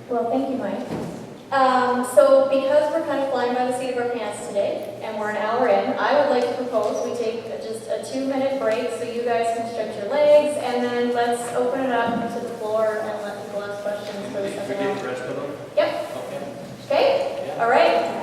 Well, thank you, Mike. So because we're kind of flying by the seat of our pants today, and we're an hour in, I would like to propose we take just a 2-minute break so you guys can stretch your legs, and then let's open it up to the floor and let people ask questions for the second round. rest of them? Yep. Okay. Okay? All right.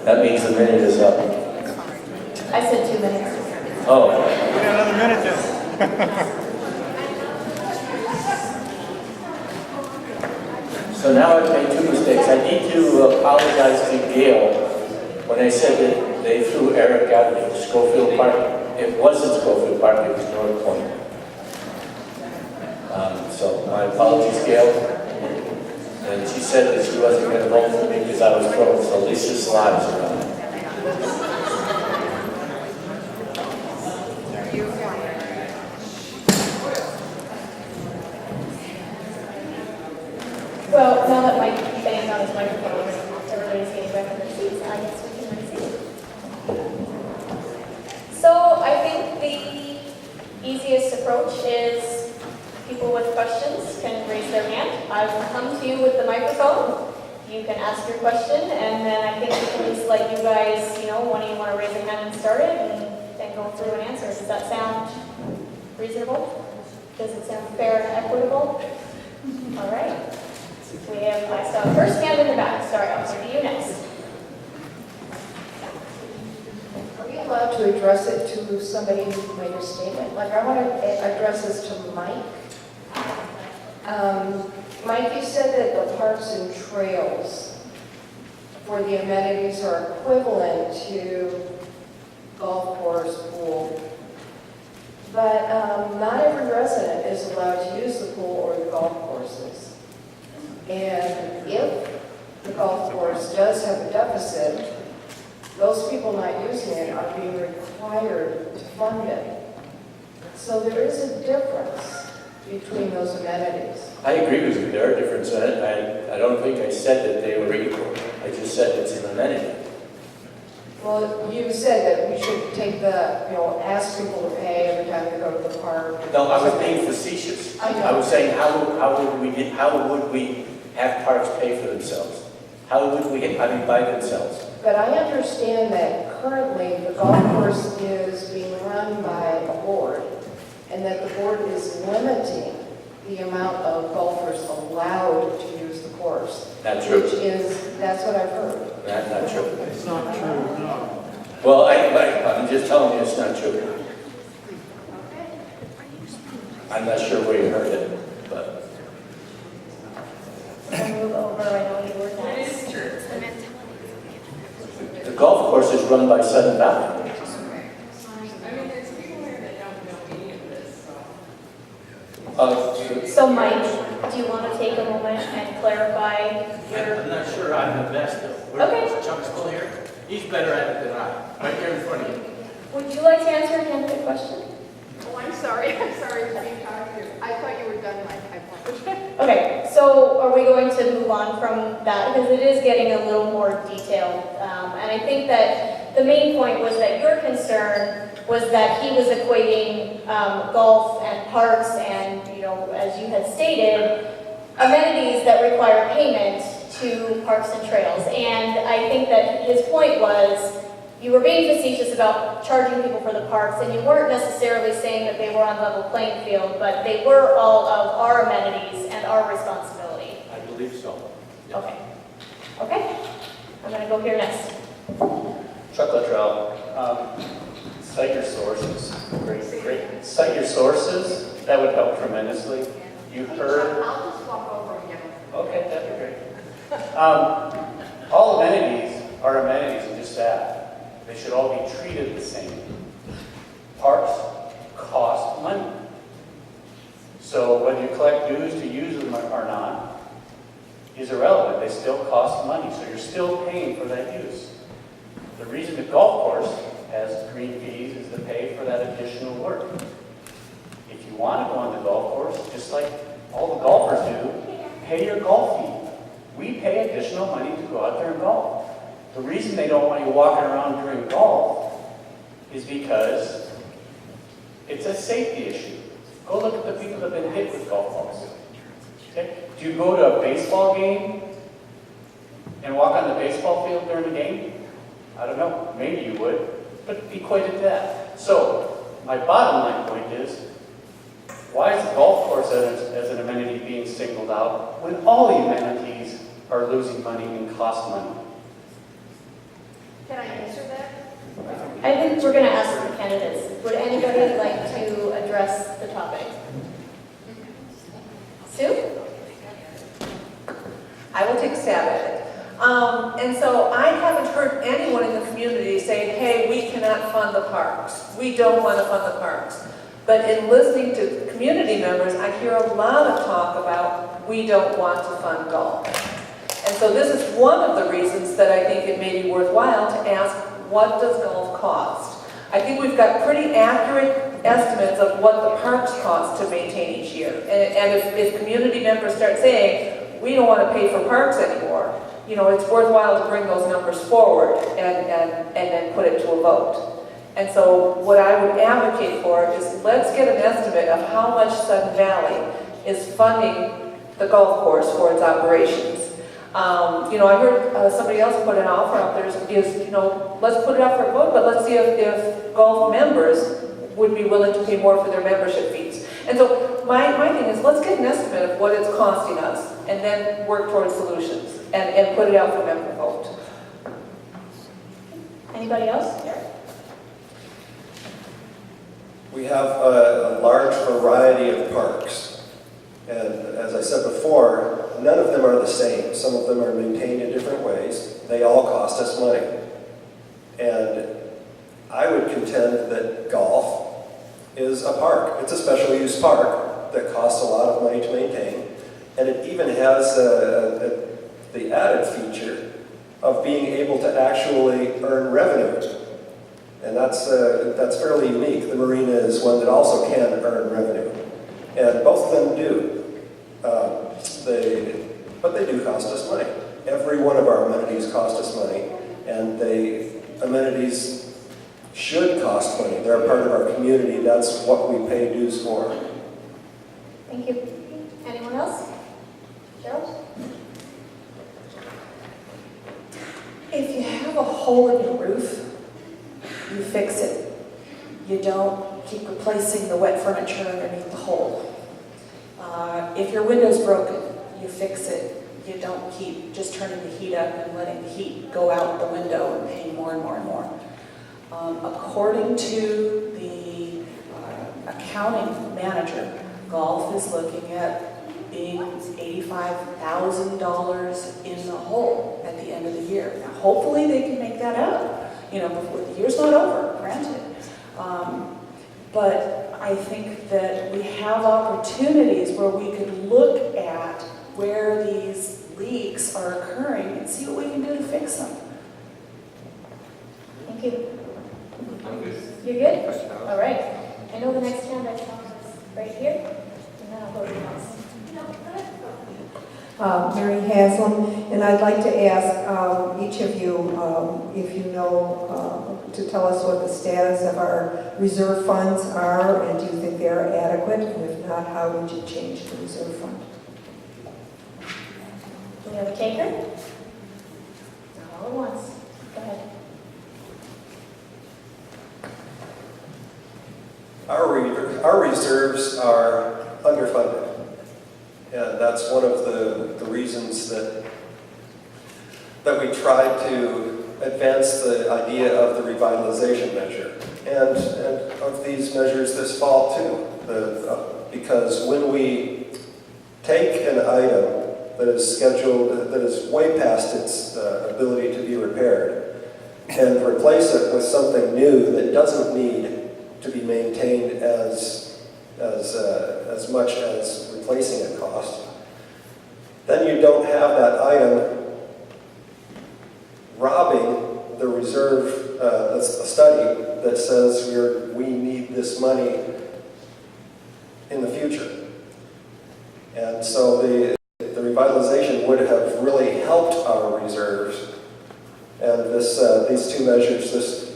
That means the minute is up. I said 2 minutes. Oh, We got another minute then. so now I've made 2 mistakes. I need to apologize to Gail when I said that they threw Eric out of Schofield Park. It wasn't Schofield Park, it was North Point. So my apologies, Gail. And she said that she wasn't going to vote for me because I was throwing salacious lies around. Well, now that Mike banged on his microphone, everybody's getting back in their seats, I guess we can resume. So I think the easiest approach is people with questions can raise their hand. I will come to you with the microphone. You can ask your question, and then I think we can just let you guys, when you want to raise your hand and start it, and then go through and answer. Does that sound reasonable? Does it sound fair and equitable? All right. I saw first hand in the back. Sorry, I'll come to you next. Are we allowed to address it to somebody who made a statement? Like, I want to address this to Mike. Mike, you said that the parks and trails for the amenities are equivalent to golf course, pool. But not every resident is allowed to use the pool or the golf courses. And if the golf course does have a deficit, those people not using it are being required to fund it. So there is a difference between those amenities. I agree with you. There are differences. I don't think I said that they were equal. I just said it's an amenity. Well, you said that we should take ask people to pay every time they go to the park. No, I was being facetious. I know. I was saying, how would we have parks pay for themselves? How would we by themselves? But I understand that currently the golf course is being run by a board, and that the board is limiting the amount of golfers allowed to use the course. Not true. That's what I've heard. Not true. It's not true, no. Well, I'm just telling you it's not true. I'm not sure where you heard it, but We'll move over, I know you were next. the golf course is run by Sudden Valley. there's people here that don't know any of this, So Mike, do you want to take a moment and clarify your, I'm not sure I'm the best though. Okay. Is Chuck still here? He's better at it than I, right here in front of you. would you like to answer again the question? Oh, I'm sorry for being tired. I thought you were done, Mike, I apologize. Okay, so are we going to move on from that? Because it is getting a little more detailed. And I think that the main point was that your concern was that he was equating golf and parks and, you know, as you had stated, amenities that require payment to parks and trails. And I think that his point was you were being facetious about charging people for the parks, and you weren't necessarily saying that they were on level playing field, but they were all of our amenities and our responsibility. I believe so. Okay. Okay. I'm going to go here next. Chuck Luttrell, cite your sources. Great. Cite your sources. That would help tremendously. You heard. I'll just walk over and get them. Okay, that'd be great. All amenities are amenities and just that. They should all be treated the same. Parks cost money. So whether you collect dues to use them or not is irrelevant. They still cost money, so you're still paying for that use. The reason the golf course has green fees is to pay for that additional work. If you want to go on the golf course, just like all the golfers do, pay your golf fee. We pay additional money to go out there and golf. The reason they don't want you walking around during golf is because it's a safety issue. Go look at the people that have been hit with golf balls. Okay? Do you go to a baseball game and walk on the baseball field during the game? I don't know. Maybe you would, but equate it to that. So my bottom line point is, why is the golf course as an amenity being singled out when all the amenities are losing money and cost money? Can I answer that? I think we're going to ask the candidates. Would anybody like to address the topic? Sue? I will take a stab at it. And so I haven't heard anyone in the community say, hey, we cannot fund the parks. We don't want to fund the parks. But in listening to community members, I hear a lot of talk about we don't want to fund golf. And so this is one of the reasons that I think it may be worthwhile to ask, what does golf cost? I think we've got pretty accurate estimates of what the parks cost to maintain each year. And if community members start saying, we don't want to pay for parks anymore, you know, it's worthwhile to bring those numbers forward and then put it to a vote. And so what I would advocate for is let's get an estimate of how much Sudden Valley is funding the golf course for its operations. You know, I heard somebody else put an offer out there is, you know, let's put it out for a vote, but let's see if golf members would be willing to pay more for their membership fees. And so my thing is, let's get an estimate of what it's costing us and then work towards solutions and put it out for member vote. Anybody else? Here? We have a large variety of parks. And as I said before, none of them are the same. Some of them are maintained in different ways. They all cost us money. And I would contend that golf is a park. It's a special use park that costs a lot of money to maintain. And it even has the added feature of being able to actually earn revenue. And that's fairly unique. The marina is one that also can earn revenue. And both of them do. But they do cost us money. Every one of our amenities cost us money. And amenities should cost money. They're a part of our community. That's what we pay dues for. Thank you. Anyone else? Gerald? If you have a hole in your roof, you fix it. You don't keep replacing the wet furniture underneath the hole. If your window's broken, you fix it. You don't keep just turning the heat up and letting the heat go out the window and paying more and more and more. According to the accounting manager, golf is looking at being $85,000 in the hole at the end of the year. Now, hopefully they can make that up, before the year's not over, granted. But I think that we have opportunities where we could look at where these leaks are occurring and see what we can do to fix them. Thank you. I'm good. You're good? All right. I know the next hand I saw was right here, and then I'll go to the house. Mary Haslam, and I'd like to ask each of you if you know to tell us what the status of our reserve funds are, and do you think they are adequate? And if not, how would you change the reserve fund? Do we have a taker? Not all at once. Go ahead. Our reserves are underfunded. And that's one of the reasons that we tried to advance the idea of the revitalization measure. And of these measures this fall too. Because when we take an item that is scheduled, that is way past its ability to be repaired, and replace it with something new that doesn't need to be maintained as much as replacing a cost, then you don't have that item robbing the reserve, a study that says we need this money in the future. And so the revitalization would have really helped our reserves. And these two measures,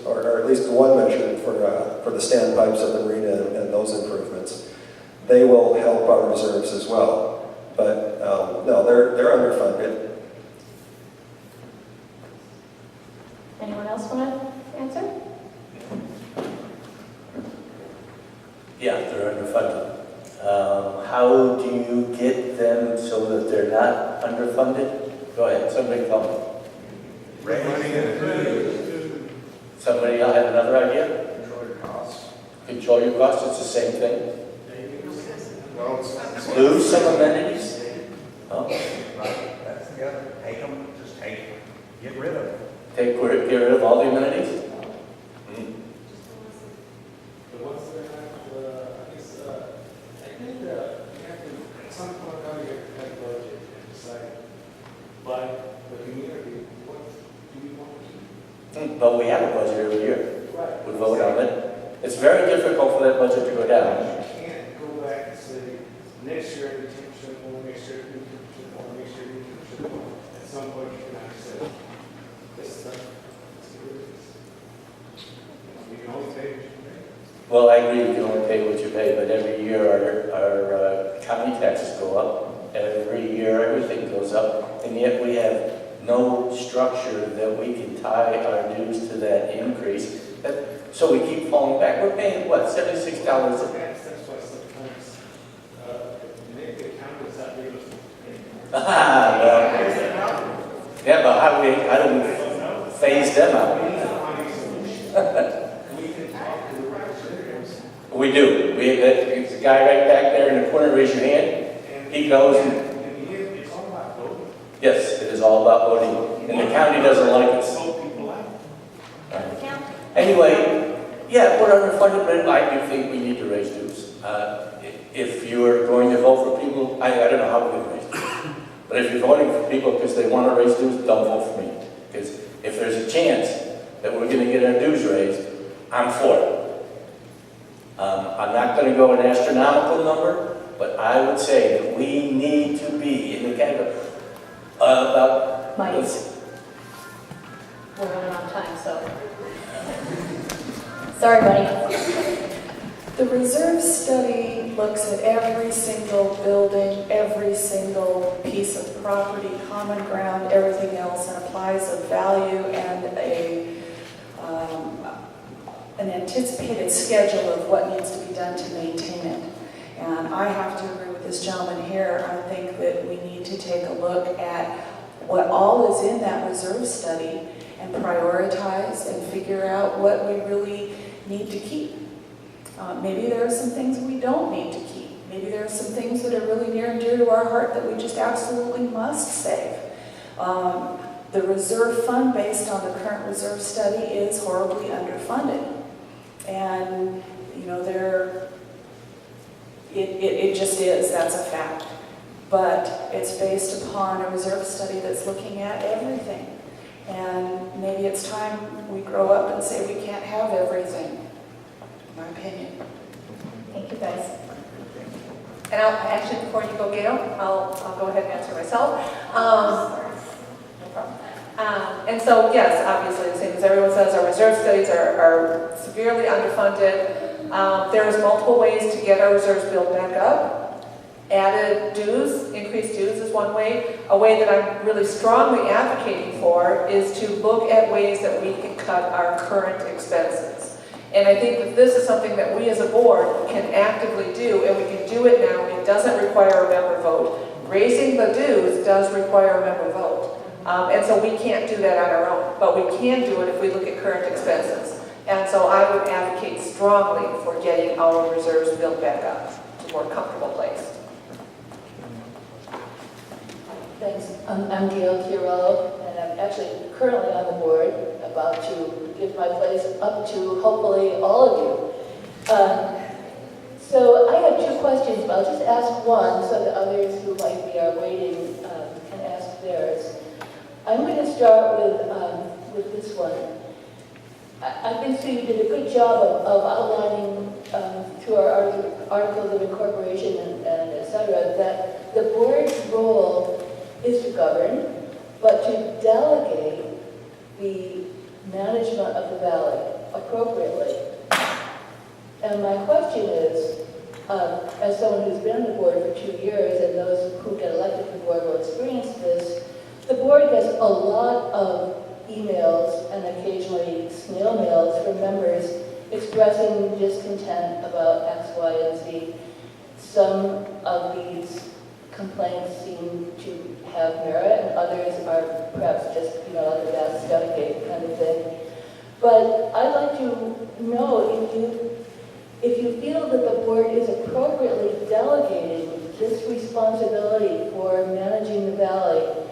or at least one measure for the standpipes of the marina and those improvements, they will help our reserves as well. But no, they're underfunded. Anyone else want to answer? Yeah, they're underfunded. How do you get them so that they're not underfunded? Go ahead, somebody tell me. Somebody else have another idea? Control your costs. Control your costs, it's the same thing. Well, Lose some amenities? Oh, right, that's the other. Take them, just take them. Get rid of them. get rid of all the amenities? But what's the, I guess, I think you have to, at some point, you have to have a budget and decide by the community, what do we want to keep? But we have a budget every year. Right. We vote on it. It's very difficult for that budget to go down. You can't go back and say, next year, the 10% more, next year, 10% more, next year, 10% more. At some point, you can actually say, this is done. Let's get rid of this. You can only pay what you pay. Well, I agree, you can only pay what you pay, but every year our county taxes go up. Every year, everything goes up, and yet we have no structure that we can tie our dues to that increase. So we keep falling back. We're paying, what, $76? That's why sometimes, maybe the accountants out there was Yeah, but how do we phase them out? we can talk to the representatives. We do. There's a guy right back there in the corner, raise your hand. He goes and, It's all about voting. yes, it is all about voting. And the county doesn't like us. Vote people out. Anyway, yeah, we're underfunded, but I do think we need to raise dues. If you're going to vote for people, I don't know how we're going to raise dues. But if you're voting for people because they want to raise dues, don't vote for me. Because if there's a chance that we're going to get our dues raised, I'm for it. I'm not going to go an astronomical number, but I would say that we need to be in the category about... Mike. We're running out of time, so. Sorry, buddy. The reserve study looks at every single building, every single piece of property, common ground, everything else, and applies a value and an anticipated schedule of what needs to be done to maintain it. And I have to agree with this gentleman here. I think that we need to take a look at what all is in that reserve study and prioritize and figure out what we really need to keep. Maybe there are some things we don't need to keep. Maybe there are some things that are really near and dear to our heart that we just absolutely must save. The reserve fund, based on the current reserve study, is horribly underfunded. And, you know, it just is, that's a fact. But it's based upon a reserve study that's looking at everything. And maybe it's time we grow up and say we can't have everything, in my opinion. Thank you, guys. And I'll, actually, before you go, Gail, I'll go ahead and answer myself. No problem. And so, yes, obviously, the same as everyone says, our reserve studies are severely underfunded. There's multiple ways to get our reserves built back up. Added dues, increased dues is one way. A way that I'm really strongly advocating for is to look at ways that we can cut our current expenses. And I think that this is something that we as a board can actively do, and we can do it now. It doesn't require a member vote. Raising the dues does require a member vote. And so we can't do that on our own, but we can do it if we look at current expenses. And so I would advocate strongly for getting our reserves built back up to a more comfortable place. Thanks. I'm Gail Chiarello, and I'm actually currently on the board, about to give my place up to hopefully all of you. So I have two questions, but I'll just ask one so that others who might be waiting can ask theirs. I'm going to start with this one. I think Sue, you did a good job of outlining through our articles of incorporation and et cetera, that the board's role is to govern, but to delegate the management of the valley appropriately. And my question is, as someone who's been on the board for 2 years, and those who get elected to the board will experience this, the board gets a lot of emails and occasionally snail mails from members expressing discontent about X, Y, and Z. Some of these complaints seem to have merit, and others are perhaps just, like a bad stomach ache kind of thing. But I'd like to know if you feel that the board is appropriately delegating this responsibility for managing the valley.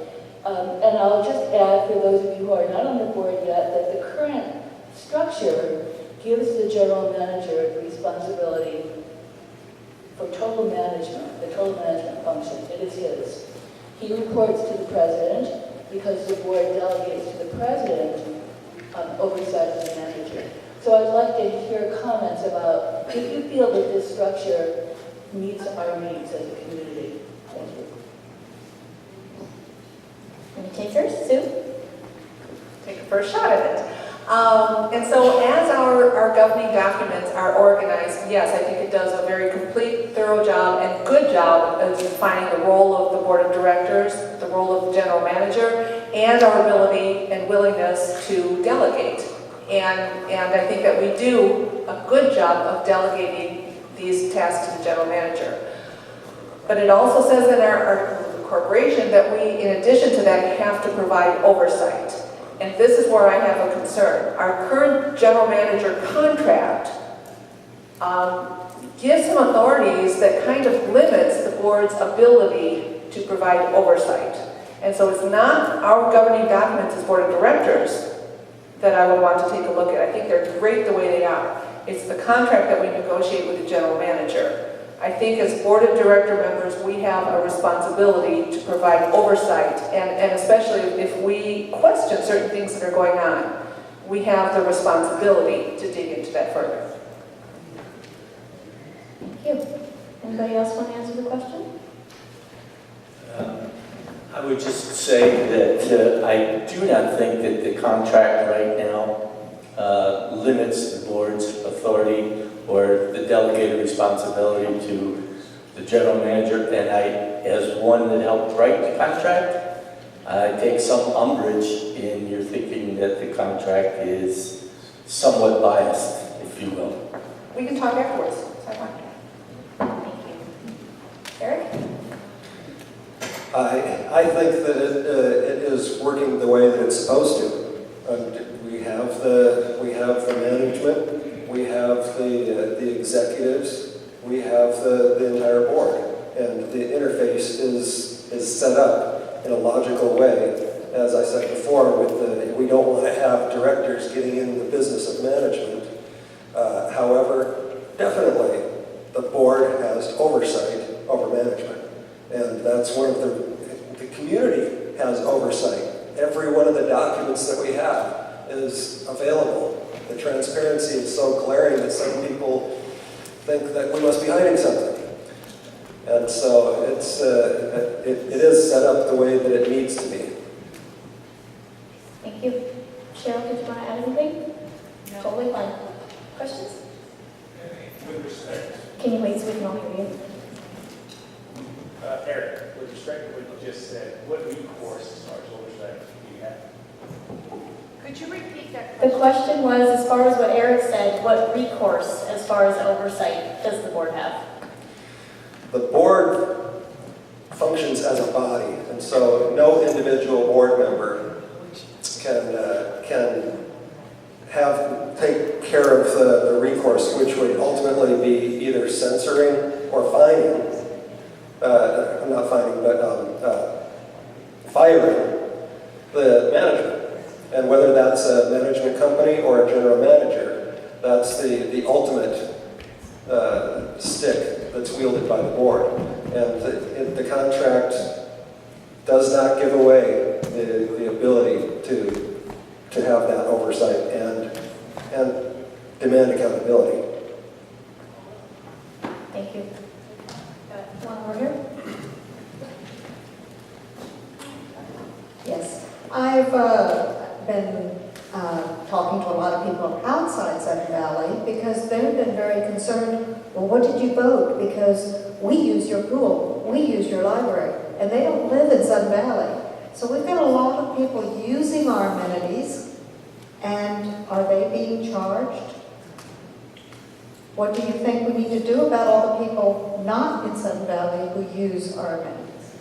And I'll just add, for those of you who are not on the board yet, that the current structure gives the general manager the responsibility for total management, the total management function. It is his. He reports to the president because the board delegates to the president oversight of the manager. So I'd like to hear comments about if you feel that this structure meets our needs as a community. Thank you. Any takers? Sue? Take a first shot at it. And so as our governing documents are organized, yes, I think it does a very complete, thorough job and good job of defining the role of the board of directors, the role of the general manager, and our ability and willingness to delegate. And I think that we do a good job of delegating these tasks to the general manager. But it also says in our corporation that we, in addition to that, have to provide oversight. And this is where I have a concern. Our current general manager contract gives him authorities that kind of limits the board's ability to provide oversight. And so it's not our governing documents as board of directors that I would want to take a look at. I think they're great the way they are. It's the contract that we negotiate with the general manager. I think as board of director members, we have a responsibility to provide oversight, and especially if we question certain things that are going on, we have the responsibility to dig into that further. Thank you. Anybody else want to answer the question? I would just say that I do not think that the contract right now limits the board's authority or the delegated responsibility to the general manager. And I, as one that helped write the contract, I take some umbrage in your thinking that the contract is somewhat biased, if you will. We can talk afterwards. Thank you. Eric? I think that it is working the way that it's supposed to the management, we have the executives, we have the entire board. And the interface is set up in a logical way. As I said before, we don't want to have directors getting in the business of management. However, definitely the board has oversight over management. And that's one of the community has oversight. Every one of the documents that we have is available. The transparency is so glaring that some people think that we must be hiding something. And so it is set up the way that it needs to be. Thank you. Cheryl, did you want to add anything? No. Totally fine. Questions? With respect. Can you wait so we can all hear you? Eric, with respect to what you just said, what recourse as far as oversight do you have? Could you repeat that The question? question was, as far as what Eric said, what recourse, as far as oversight, does the board have? The board functions as a body, and so no individual board member can take care of the recourse, which would ultimately be either censoring or fining. Not fining, but firing the management. And whether that's a management company or a general manager, that's the ultimate stick that's wielded by the board. And the contract does not give away the ability to have that oversight and demand accountability. Thank you. One more here. Yes, I've been talking to a lot of people outside Sudden Valley because they've been very concerned, well, what did you vote? Because we use your pool, we use your library, and they don't live in Sudden Valley. So we've got a lot of people using our amenities, and are they being charged? What do you think we need to do about all the people not in Sudden Valley who use our amenities?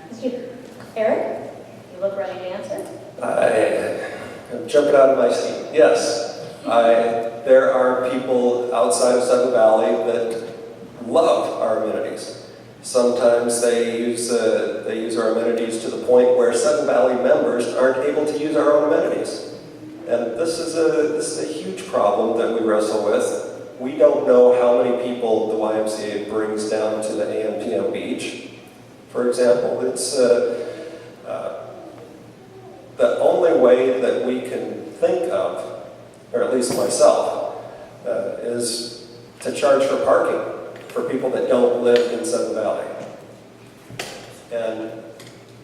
Thank you. Eric, you look ready to answer. I'm jumping out of my seat. Yes, there are people outside of Sudden Valley that love our amenities. Sometimes they use our amenities to the point where Sudden Valley members aren't able to use our own amenities. And this is a huge problem that we wrestle with. We don't know how many people the YMCA brings down to the AM/PM beach. For example, it's the only way that we can think of, or at least myself, is to charge for parking for people that don't live in Sudden Valley. And,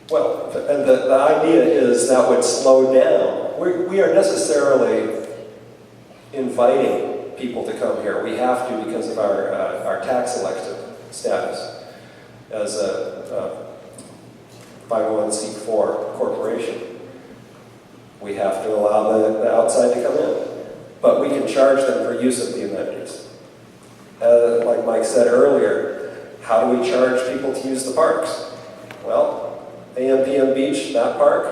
well, and the idea is that would slow down. We are necessarily inviting people to come here. We have to because of our tax elected status as a 501c4 corporation. We have to allow the outside to come in. But we can charge them for use of the amenities. Like Mike said earlier, how do we charge people to use the parks? Well, AM/PM Beach, that park,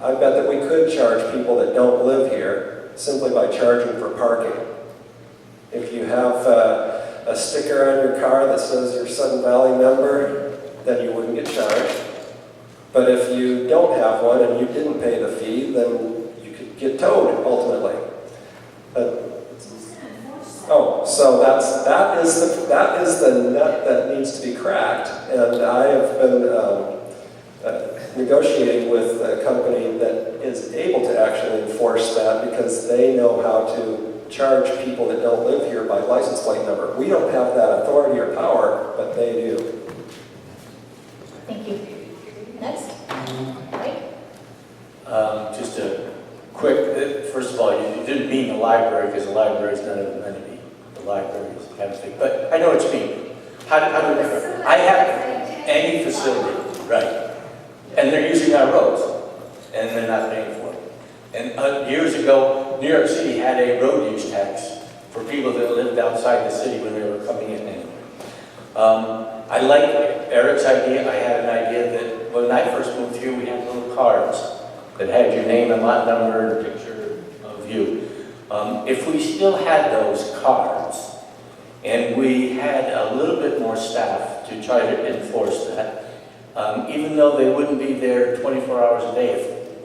I bet that we could charge people that don't live here simply by charging for parking. If you have a sticker on your car that says you're a Sudden Valley member, then you wouldn't get charged. But if you don't have one and you didn't pay the fee, then you could get towed ultimately. So that is the nut that needs to be cracked, and I have been negotiating with a company that is able to actually enforce that because they know how to charge people that don't live here by license plate number. We don't have that authority or power, but they do. Thank you. Next. Mike? Just a quick, first of all, you didn't mean the library because the library is not an amenity. The library is kind of thing, but I know what you mean. How do I have any facility, right? And they're using our roads, and they're not paying for it. And years ago, New York City had a road use tax for people that lived outside the city when they were coming in anyway. I like Eric's idea. I had an idea that when I first moved here, we had little cards that had your name and lot number and picture of you. If we still had those cards, and we had a little bit more staff to try to enforce that, even though they wouldn't be there 24 hours a day,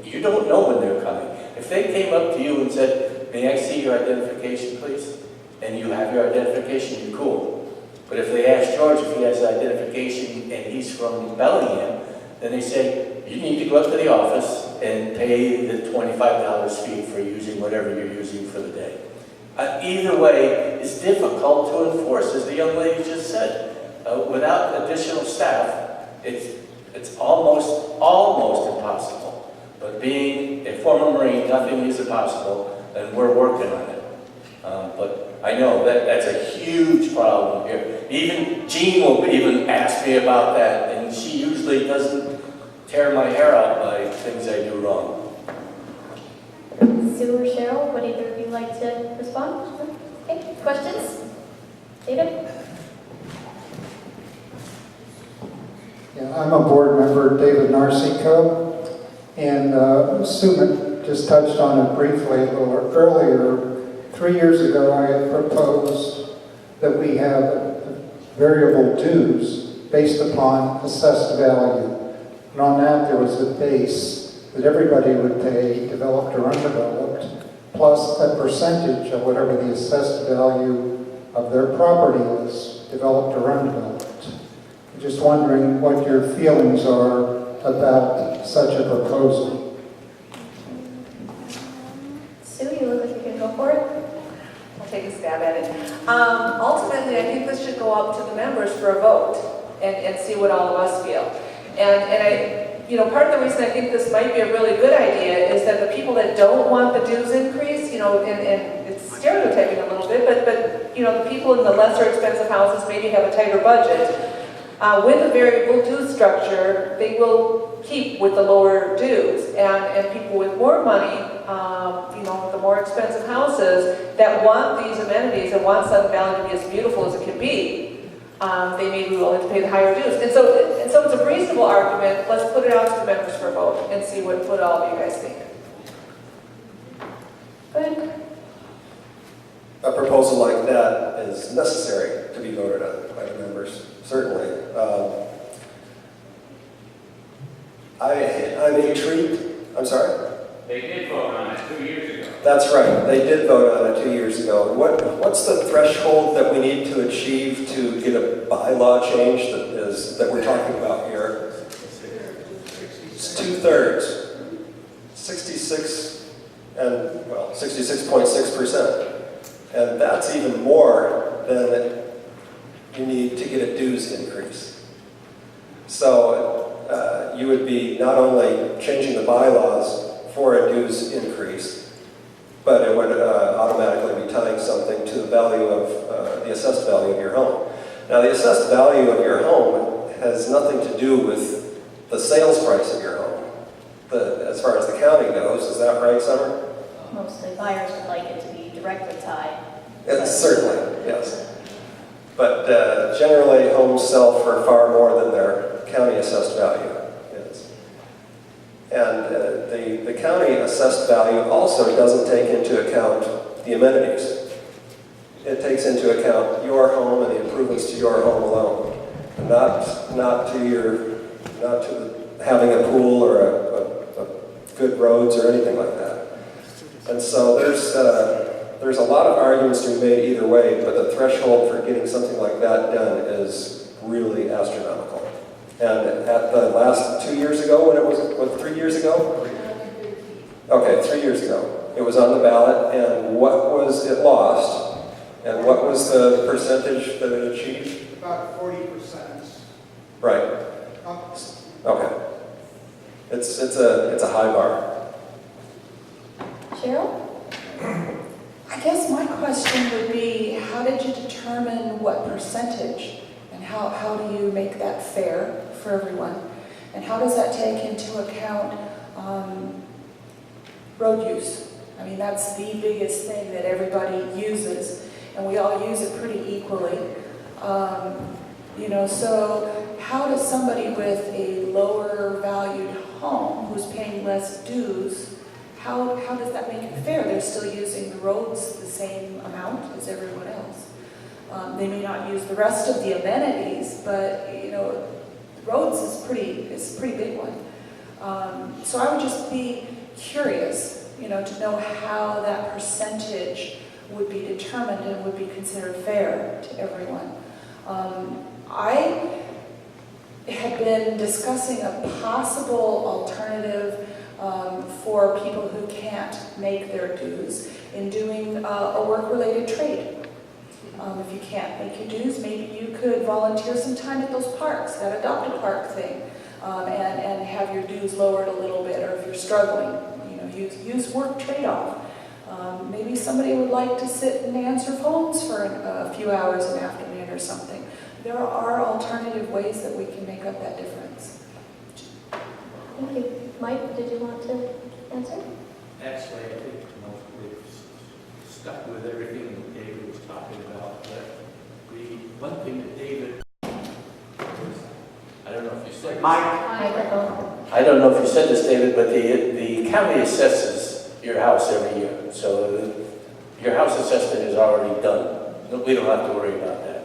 if you don't know when they're coming. If they came up to you and said, may I see your identification, please? And you have your identification, you're cool. But if they ask George if he has identification and he's from Bellingham, then they say, you need to go up to the office and pay the $25 fee for using whatever you're using for the day. Either way, it's difficult to enforce, as the young lady just said. Without additional staff, it's almost impossible. But being a former Marine, nothing is impossible, and we're working on it. But I know that's a huge problem here. Even Jean will even ask me about that, and she usually doesn't tear my hair out by things I do wrong. Sue or Cheryl, would either of you like to respond? Okay, questions? David? Yeah, I'm a board member, David Narcico, and Sue just touched on it briefly a little earlier. 3 years ago, I had proposed that we have variable dues based upon assessed value. And on that, there was a base that everybody would pay, developed or undeveloped, plus a percentage of whatever the assessed value of their property is, developed or undeveloped. I'm just wondering what your feelings are about such a proposal. Sue, you look like you can go for it. I'll take a stab at it. Ultimately, I think this should go up to the members for a vote and see what all of us feel. And I, part of the reason I think this might be a really good idea is that the people that don't want the dues increase, and it's stereotyping a little bit, but the people in the lesser expensive houses maybe have a tighter budget. With a variable dues structure, they will keep with the lower dues, and people with more money, the more expensive houses that want these amenities and want Sudden Valley to be as beautiful as it can be, they may be willing to pay the higher dues. And so it's a reasonable argument. Let's put it out to the members for a vote and see what all of you guys think. Good. A proposal like that is necessary to be voted on by the members, certainly. I'm intrigued. I'm sorry? They did vote on it 2 years ago. That's right. They did vote on it 2 years ago. What's the threshold that we need to achieve to get a bylaw change that we're talking about here? It's 2/3. 66.6%. And that's even more than you need to get a dues increase. So you would be not only changing the bylaws for a dues increase, but it would automatically be tying something to the value of the assessed value of your home. Now, the assessed value of your home has nothing to do with the sales price of your home, as far as the county goes. Is that right, Summer? Mostly buyers would like it to be directly tied. Certainly, yes. But generally, homes sell for far more than their county assessed value is. And the county assessed value also doesn't take into account the amenities. It takes into account your home and the improvements to your home alone, not to having a pool or a good roads or anything like that. And so there's a lot of arguments to be made either way, but the threshold for getting something like that done is really astronomical. And at the last 2 years ago, when it was, 3 years ago? Okay, 3 years ago. It was on the ballot, and what was it lost? And what was the percentage that it achieved? About 40%. Right. Okay. It's a high bar. Cheryl? I guess my question would be, how did you determine what percentage? And how do you make that fair for everyone? And how does that take into account road use? I mean, that's the biggest thing that everybody uses, and we all use it pretty equally. So how does somebody with a lower valued home who's paying less dues, how does that make it fair? They're still using the roads the same amount as everyone else. They may not use the rest of the amenities, but, you know, roads is a pretty big one. So I would just be curious, you know, to know how that percentage would be determined and would be considered fair to everyone. I had been discussing a possible alternative for people who can't make their dues in doing a work-related trade. If you can't make your dues, maybe you could volunteer some time at those parks, that adopt a park thing, and have your dues lowered a little bit, or if you're struggling, you know, use work trade-off. Maybe somebody would like to sit and answer phones for a few hours an afternoon or something. There are alternative ways that we can make up that difference. Thank you. Mike, did you want to answer? Actually, I think we've stuck with everything that David was talking about. But the one thing that David, I don't know if you said Microphone. I don't know if you said this, David, but the county assesses your house every year. So your house assessment is already done. We don't have to worry about that.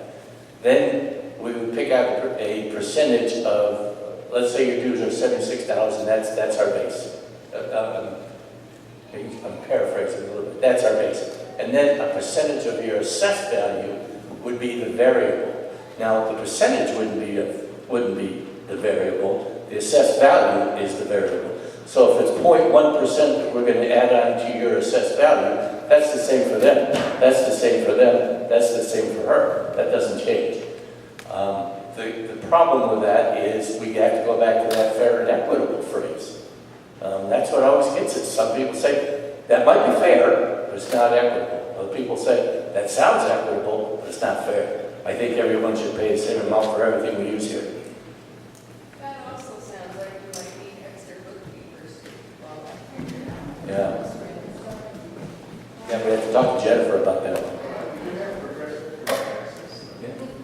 Then we would pick out a percentage of, let's say your dues are $76,000, that's our base. I'm paraphrasing a little bit. That's our base. And then a percentage of your assessed value would be the variable. Now, the percentage wouldn't be the variable. The assessed value is the variable. So if it's 0.1% that we're going to add on to your assessed value, that's the same for them. That's the same for them. That's the same for her. That doesn't change. The problem with that is we have to go back to that fair and equitable phrase. That's what always gets us. Some people say, that might be fair, but it's not equitable. Other people say, that sounds equitable, but it's not fair. I think everyone should pay the same amount for everything we use here. That also sounds like you might need extra bookkeepers. Yeah. Yeah, we have to talk to Jennifer about that.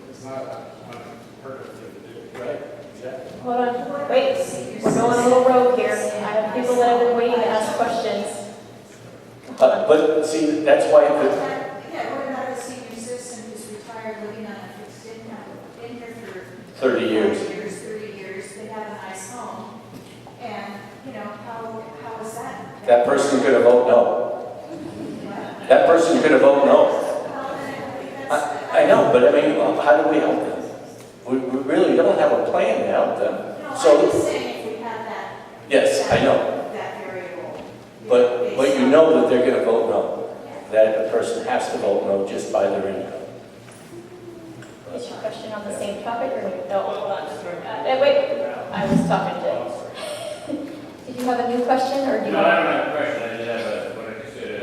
It's not unheard of thing to do. Right, exactly. Hold on, wait, we're going a little rogue here. I have people that have been waiting to ask questions. But see, that's why Yeah, what about a senior citizen who's retired, living on a fixed income, been here for 30 years. 30 years, they have a nice home, and, you know, how is that? That person's going to vote no. That person's going to vote no. I know, but I mean, how do we help them? We really don't have a plan to help them. No, So, I'm just saying if we have that. yes, I know. That variable. But you know that they're going to vote no. That a person has to vote no just by their income. Is your question on the same topic or no? Hold on. Wait, I was talking to. Did you have a new question or do you? No, I don't have a question. I just have what I consider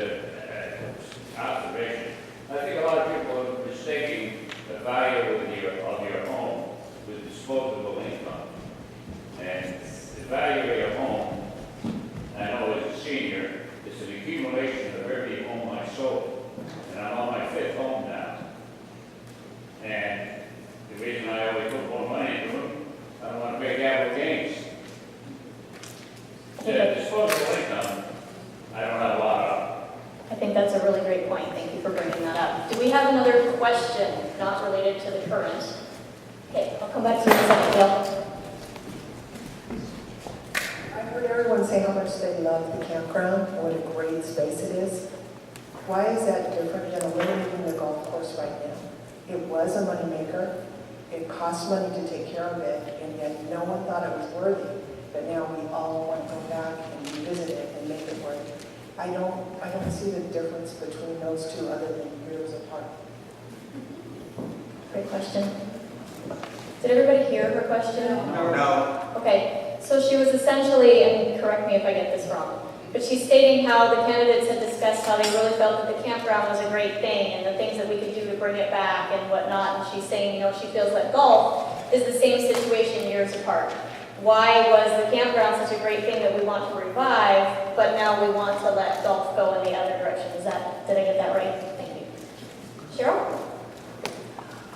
observation. I think a lot of people are mistaking the value of your home with disposable income. And the value of your home, I know as a senior, is an accumulation of every home I sold. And I'm on my 5th home now. And the reason I always put more money into them, I don't want to pay capital gains. Yeah, disposable income, I don't have a lot of. I think that's a really great point. Thank you for bringing that up. Do we have another question not related to the current? Okay, I'll come back to you in a second, Bill. I heard everyone say how much they love the campground and what a great space it is. Why is that different than eliminating the golf course right now? It was a moneymaker. It cost money to take care of it, and yet no one thought it was worthy. But now we all want to go back and revisit it and make it work. I don't see the difference between those two other than years apart. Great question. Did everybody hear her question? No. Okay, so she was essentially, and correct me if I get this wrong, but she's stating how the candidates had discussed how they really felt that the campground was a great thing and the things that we could do to bring it back and whatnot. And she's saying, you know, she feels that golf is the same situation years apart. Why was the campground such a great thing that we want to revive, but now we want to let golf go in the other direction? Did I get that right? Thank you. Cheryl?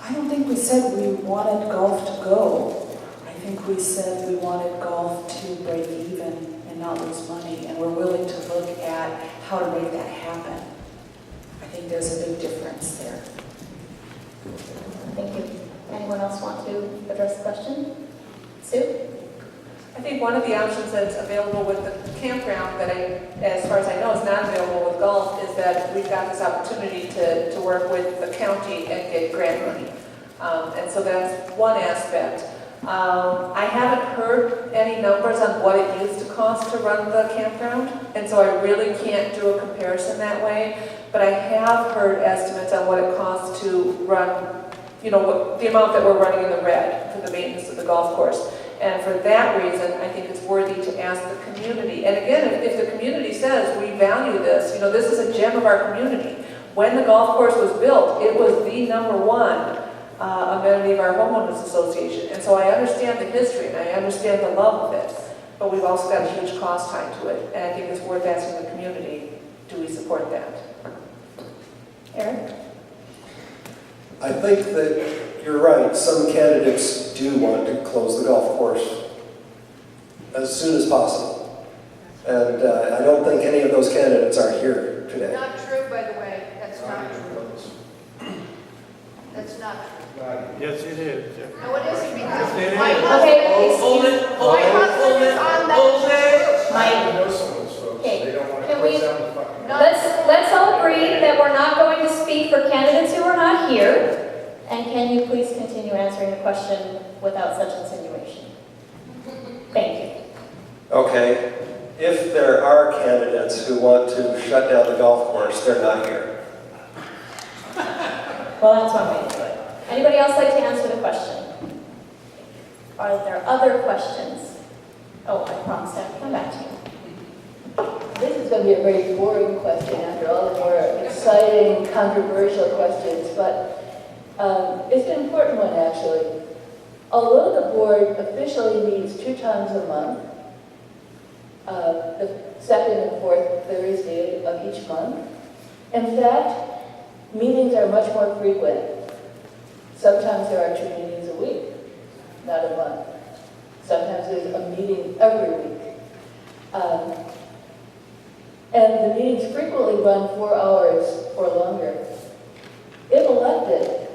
I don't think we said we wanted golf to go. I think we said we wanted golf to break even and and not lose money, and we're willing to look at how to make that happen. I think there's a big difference there. Thank you. Anyone else want to address the question? Sue? I think one of the options that's available with the campground that as far as I know, is not available with golf is that we've got this opportunity to work with the county and get grant money. And so that's one aspect. I haven't heard any numbers on what it used to cost to run the campground, and so I really can't do a comparison that way. But I have heard estimates on what it costs to run, you know, the amount that we're running in the red for the maintenance of the golf course. And for that reason, I think it's worthy to ask the community. And again, if the community says, we value this, you know, this is a gem of our community. When the golf course was built, it was the #1 amenity of our homeowners association. And so I understand the history and I understand the love of it, but we've also got a huge cost tied to it. And I think it's worth asking the community, do we support that? Eric? I think that you're right. Some candidates do want to close the golf course as soon as possible. And I don't think any of those candidates are here today. Not true, by the way. That's not true. That's not true. Yes, it is. No, it isn't because Yes, it my is. husband, Hold it, my husband is on that. Mike? I know some of those folks, Okay, they don't want to can close we- down the fucking. Let's all agree that we're not going to speak for candidates who are not here. And can you please continue answering the question without such insinuation? Thank you. Okay, if there are candidates who want to shut down the golf course, they're not here. Well, that's one way to do it. Anybody else like to answer the question? Are there other questions? Oh, I promised I'd come back to you. This is going to be a very boring question after all the more exciting, controversial questions, but it's an important one, actually. Although the board officially meets 2 times a month, the second and fourth Thursday of each month, in fact, meetings are much more frequent. Sometimes there are 2 meetings a week, not a month. Sometimes there's a meeting every week. And the meetings frequently run 4 hours or longer. If elected,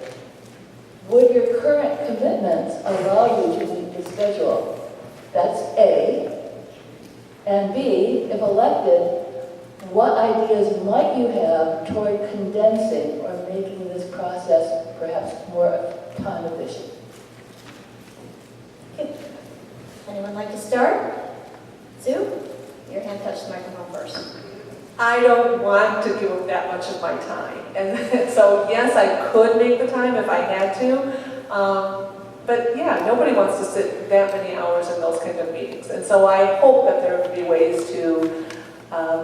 would your current commitments allow you to meet the schedule? That's A. And B, if elected, what ideas might you have toward condensing or making this process perhaps more time efficient? Okay. Anyone like to start? Sue? Your hand touched the microphone first. I don't want to give up that much of my time. And so, yes, I could make the time if I had to. But yeah, nobody wants to sit that many hours in those kind of meetings. And so I hope that there would be ways to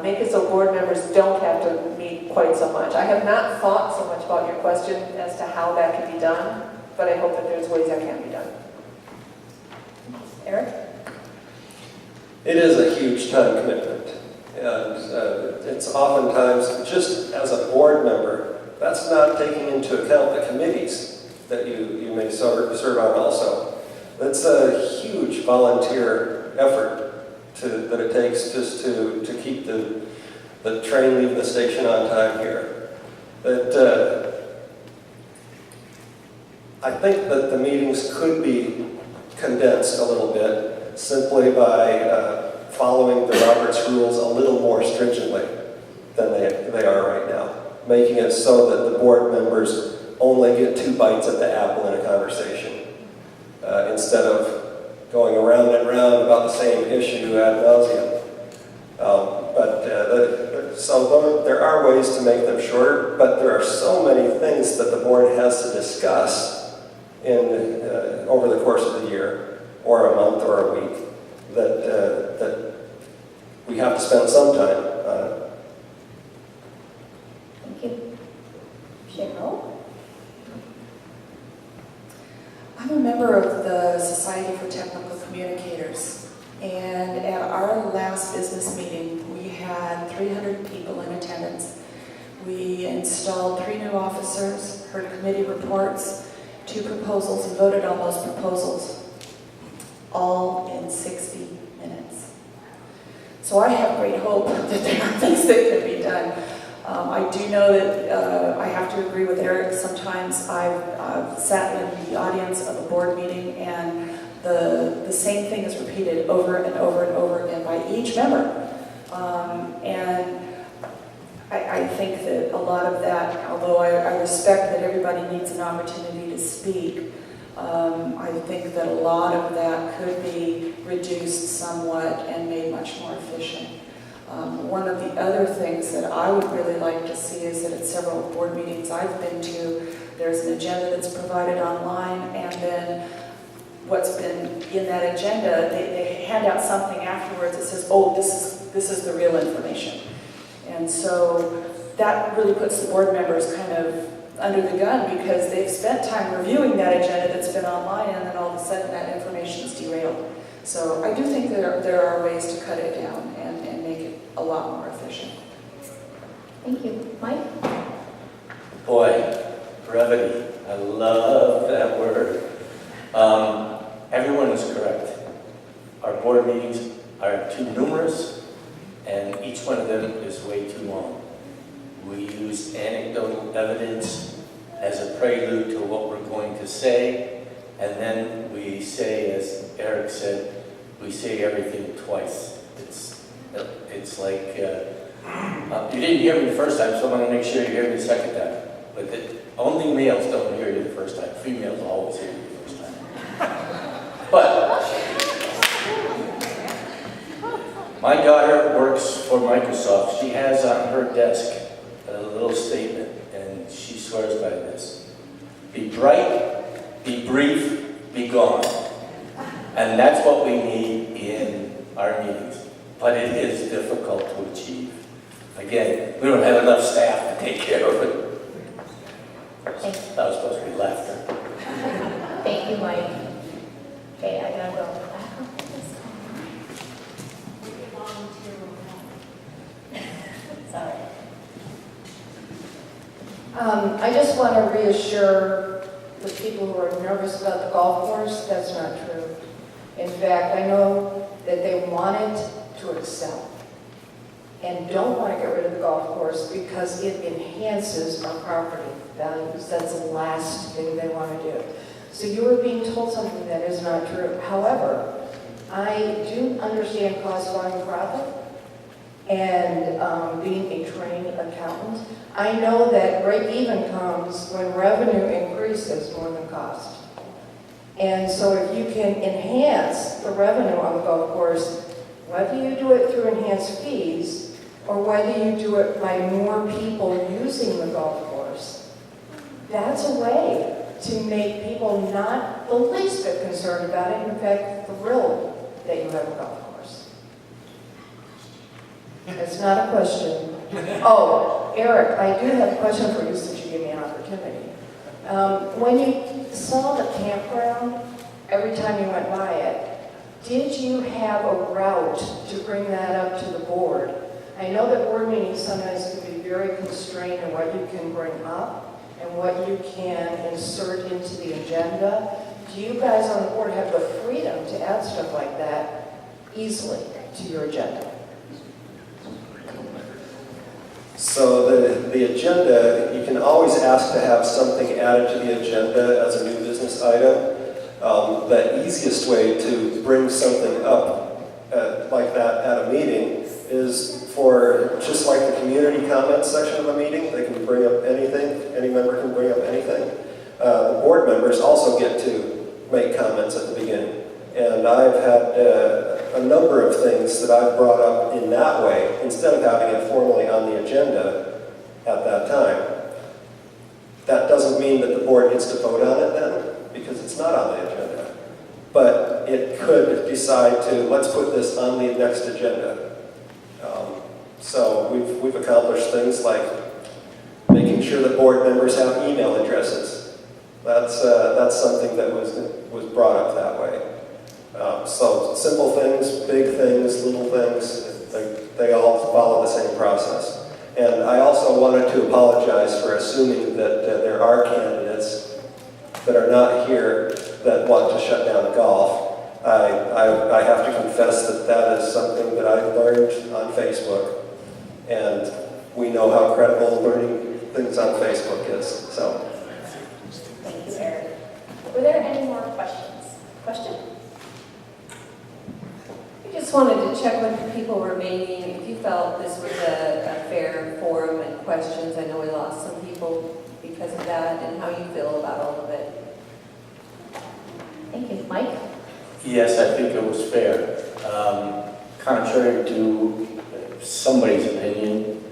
make it so board members don't have to meet quite so much. I have not thought so much about your question as to how that can be done, but I hope that there's ways that can be done. Eric? It is a huge time commitment. And it's oftentimes, just as a board member, that's not taking into account the committees that you may serve on also. That's a huge volunteer effort that it takes just to keep the train leaving the station on time here. I think that the meetings could be condensed a little bit simply by following the Roberts rules a little more stringently than they are right now, making it so that the board members only get 2 bites at the apple in a conversation instead of going around and round about the same issue ad nauseum. So there are ways to make them shorter, but there are so many things that the board has to discuss over the course of the year, or a month, or a week, that we have to spend some time on it. Thank you. Cheryl? I'm a member of the Society for Technical Communicators, and at our last business meeting, we had 300 people in attendance. We installed 3 new officers, heard committee reports, 2 proposals, and voted on those proposals, all in 60 minutes. So I have great hope that there are things that can be done. I do know that I have to agree with Eric. Sometimes I've sat in the audience of a board meeting and the same thing is repeated over and over and over again by each member. And I think that a lot of that, although I respect that everybody needs an opportunity to speak, I think that a lot of that could be reduced somewhat and made much more efficient. One of the other things that I would really like to see is that at several board meetings I've been to, there's an agenda that's provided online, and then what's been in that agenda, they hand out something afterwards that says, oh, this is the real information. And so that really puts the board members kind of under the gun, because they've spent time reviewing that agenda that's been online, and then all of a sudden that information is derailed. So I do think there are ways to cut it down and make it a lot more efficient. Thank you. Mike? Boy, brevity. I love that word. Everyone is correct. Our board meetings are too numerous, and each one of them is way too long. We use anecdotal evidence as a prelude to what we're going to say, and then we say, as Eric said, we say everything twice. It's like, you didn't hear me the first time, so I'm going to make sure you hear me the second time. But only males don't hear you the first time. Females always hear you the first time. But my daughter works for Microsoft. She has on her desk a little statement, and she swears by this. Be bright, be brief, be gone. And that's what we need in our meetings. But it is difficult to achieve. Again, we don't have enough staff to take care of it. That was supposed to be laughter. Thank you, Mike. Okay, I gotta go. Sorry. I just want to reassure the people who are nervous about the golf course, that's not true. In fact, I know that they want it to excel and don't want to get rid of the golf course because it enhances our property values. That's the last thing they want to do. So you are being told something that is not true. However, I do understand cost, volume, profit, and being a trained accountant, I know that break-even comes when revenue increases more than cost. And so if you can enhance the revenue on the golf course, whether you do it through enhanced fees or whether you do it by more people using the golf course, that's a way to make people not the least bit concerned about it, in fact, thrilled that you have a golf course. It's not a question. Oh, Eric, I do have a question for you since you gave me an opportunity. When you saw the campground, every time you went by it, did you have a route to bring that up to the board? I know that board meetings sometimes can be very constrained in what you can bring up and what you can insert into the agenda. Do you guys on the board have the freedom to add stuff like that easily to your agenda? So the agenda, you can always ask to have something added to the agenda as a new business item. The easiest way to bring something up like that at a meeting is for, just like the community comments section of a meeting, they can bring up anything, any member can bring up anything. The board members also get to make comments at the beginning. And I've had a number of things that I've brought up in that way, instead of having it formally on the agenda at that time. That doesn't mean that the board needs to vote on it then, because it's not on the agenda. But it could decide to, let's put this on the next agenda. So we've accomplished things like making sure that board members have email addresses. That's something that was brought up that way. So simple things, big things, little things, they all follow the same process. And I also wanted to apologize for assuming that there are candidates that are not here that want to shut down golf. I have to confess that that is something that I learned on Facebook, and we know how credible learning things on Facebook is, so. Thank you, Eric. Were there any more questions? Question? I just wanted to check with people remaining, if you felt this was a fair forum and questions. I know we lost some people because of that, and how you feel about all of it. Thank you. Mike? Yes, I think it was fair. Contrary to somebody's opinion,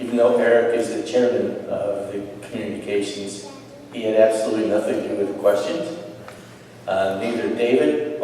even though Eric is the chairman of the communications, he had absolutely nothing to do with the questions. Neither David,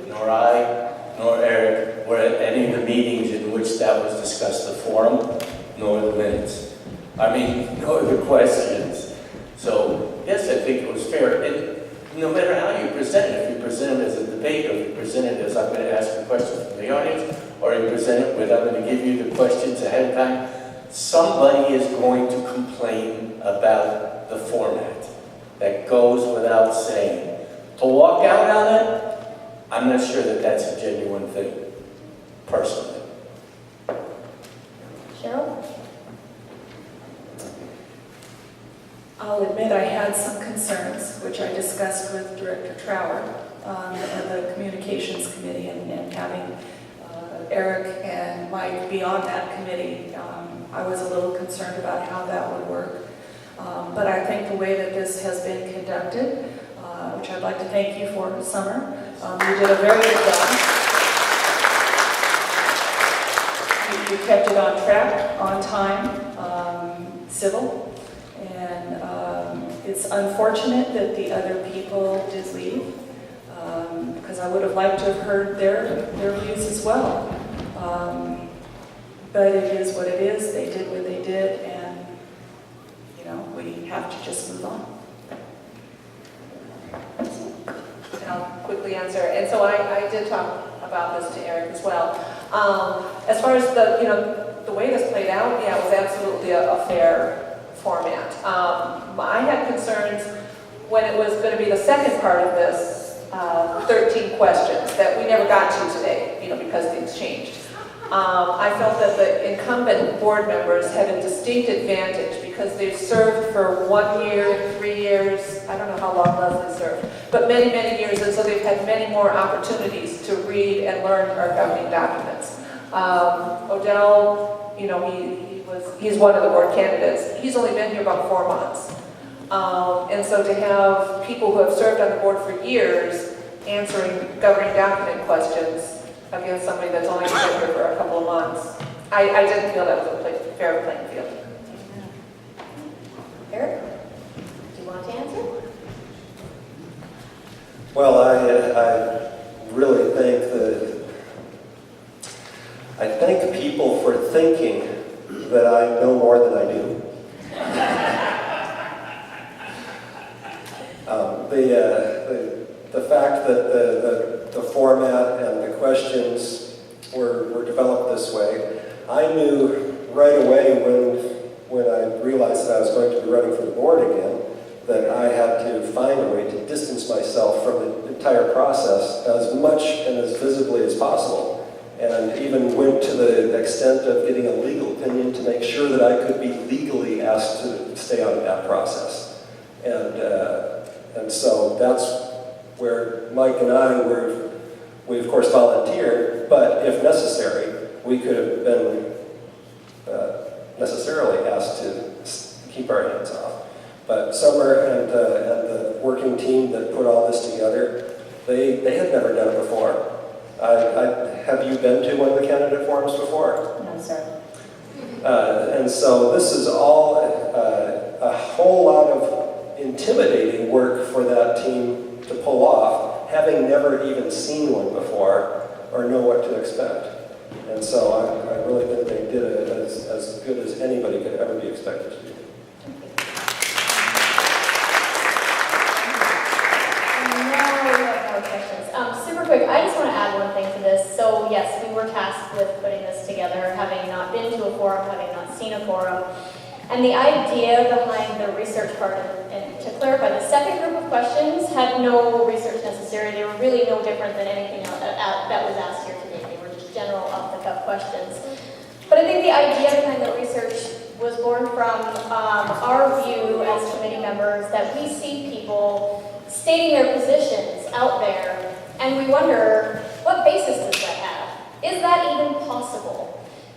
nor I, nor Eric were at any of the meetings in which that was discussed, the forum, nor the minutes. Nor the questions. So, yes, I think it was fair. And no matter how you present it, if you present it as a debate, or if you present it as I'm going to ask a question from the audience, or you present it with I'm going to give you the questions ahead of time, somebody is going to complain about the format. That goes without saying. To walk out on it, I'm not sure that that's a genuine thing, personally. Cheryl? I'll admit I had some concerns, which I discussed with Director Trower of the Communications Committee, and having Eric and Mike be on that committee. I was a little concerned about how that would work. But I think the way that this has been conducted, which I'd like to thank you for, Summer, you did a very good job. You kept it on track, on time, civil, and it's unfortunate that the other people did leave, because I would have liked to have heard their views as well. But it is what it is. They did what they did, and we have to just move on. And I'll quickly answer. And so I did talk about this to Eric as well. As far as the way this played out, yeah, it was absolutely a fair format. I had concerns when it was going to be the second part of this 13 questions that we never got to today, because things changed. I felt that the incumbent board members had a distinct advantage because they've served for 1 year, 3 years, I don't know how long Leslie served, but many, many years, and so they've had many more opportunities to read and learn our governing documents. Odell, he's one of the board candidates. He's only been here about 4 months. And so to have people who have served on the board for years answering governing document questions against somebody that's only been here for a couple of months, I didn't feel that was a fair playing field. Eric? Do you want to answer? Well, I really thank people for thinking that I know more than I do. The fact that the format and the questions were developed this way, I knew right away when I realized that I was going to be running for the board again, that I had to find a way to distance myself from the entire process as much and as visibly as possible. And even went to the extent of getting a legal opinion to make sure that I could be legally asked to stay out of that process. And so that's where Mike and we of course volunteered, but if necessary, we could have been necessarily asked to keep our hands off. But Summer and the working team that put all this together, they had never done it before. Have you been to one of the candidate forums before? No, sir. And so this is all a whole lot of intimidating work for that team to pull off, having never even seen one before or know what to expect. And so I really think they did it as good as anybody could ever be expected to do. Super quick, I just want to add one thing to this. So yes, we were tasked with putting this together, having not been to a forum, having not seen a forum. And the idea behind the research part, and to clarify, the second group of questions had no research necessary. They were really no different than anything else that was asked here today. They were just general off-the-cuff questions. But I think the idea behind the research was born from our view as committee members that we see people stating their positions out there, and we wonder, what basis does that have? Is that even possible?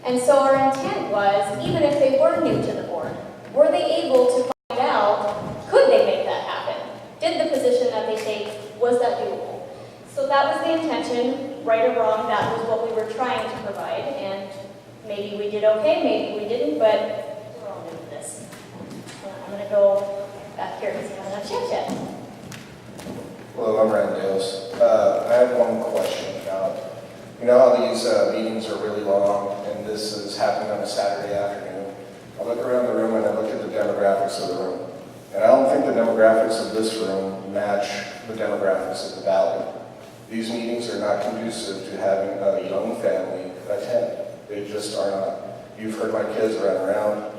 And so our intent was, even if they were new to the board, were they able to find out, could they make that happen? Did the position that they take, was that doable? So that was the intention, right or wrong, that was what we were trying to provide, and maybe we did okay, maybe we didn't, but we're all new to this. I'm going to go back here because I haven't had a chance yet. Hello, I'm Ryan Dales. I have one question. You know how these meetings are really long, and this is happening on a Saturday afternoon? I look around the room and I look at the demographics of the room, and I don't think the demographics of this room match the demographics of the valley. These meetings are not conducive to having a young family attend. They just are not. You've heard my kids run around,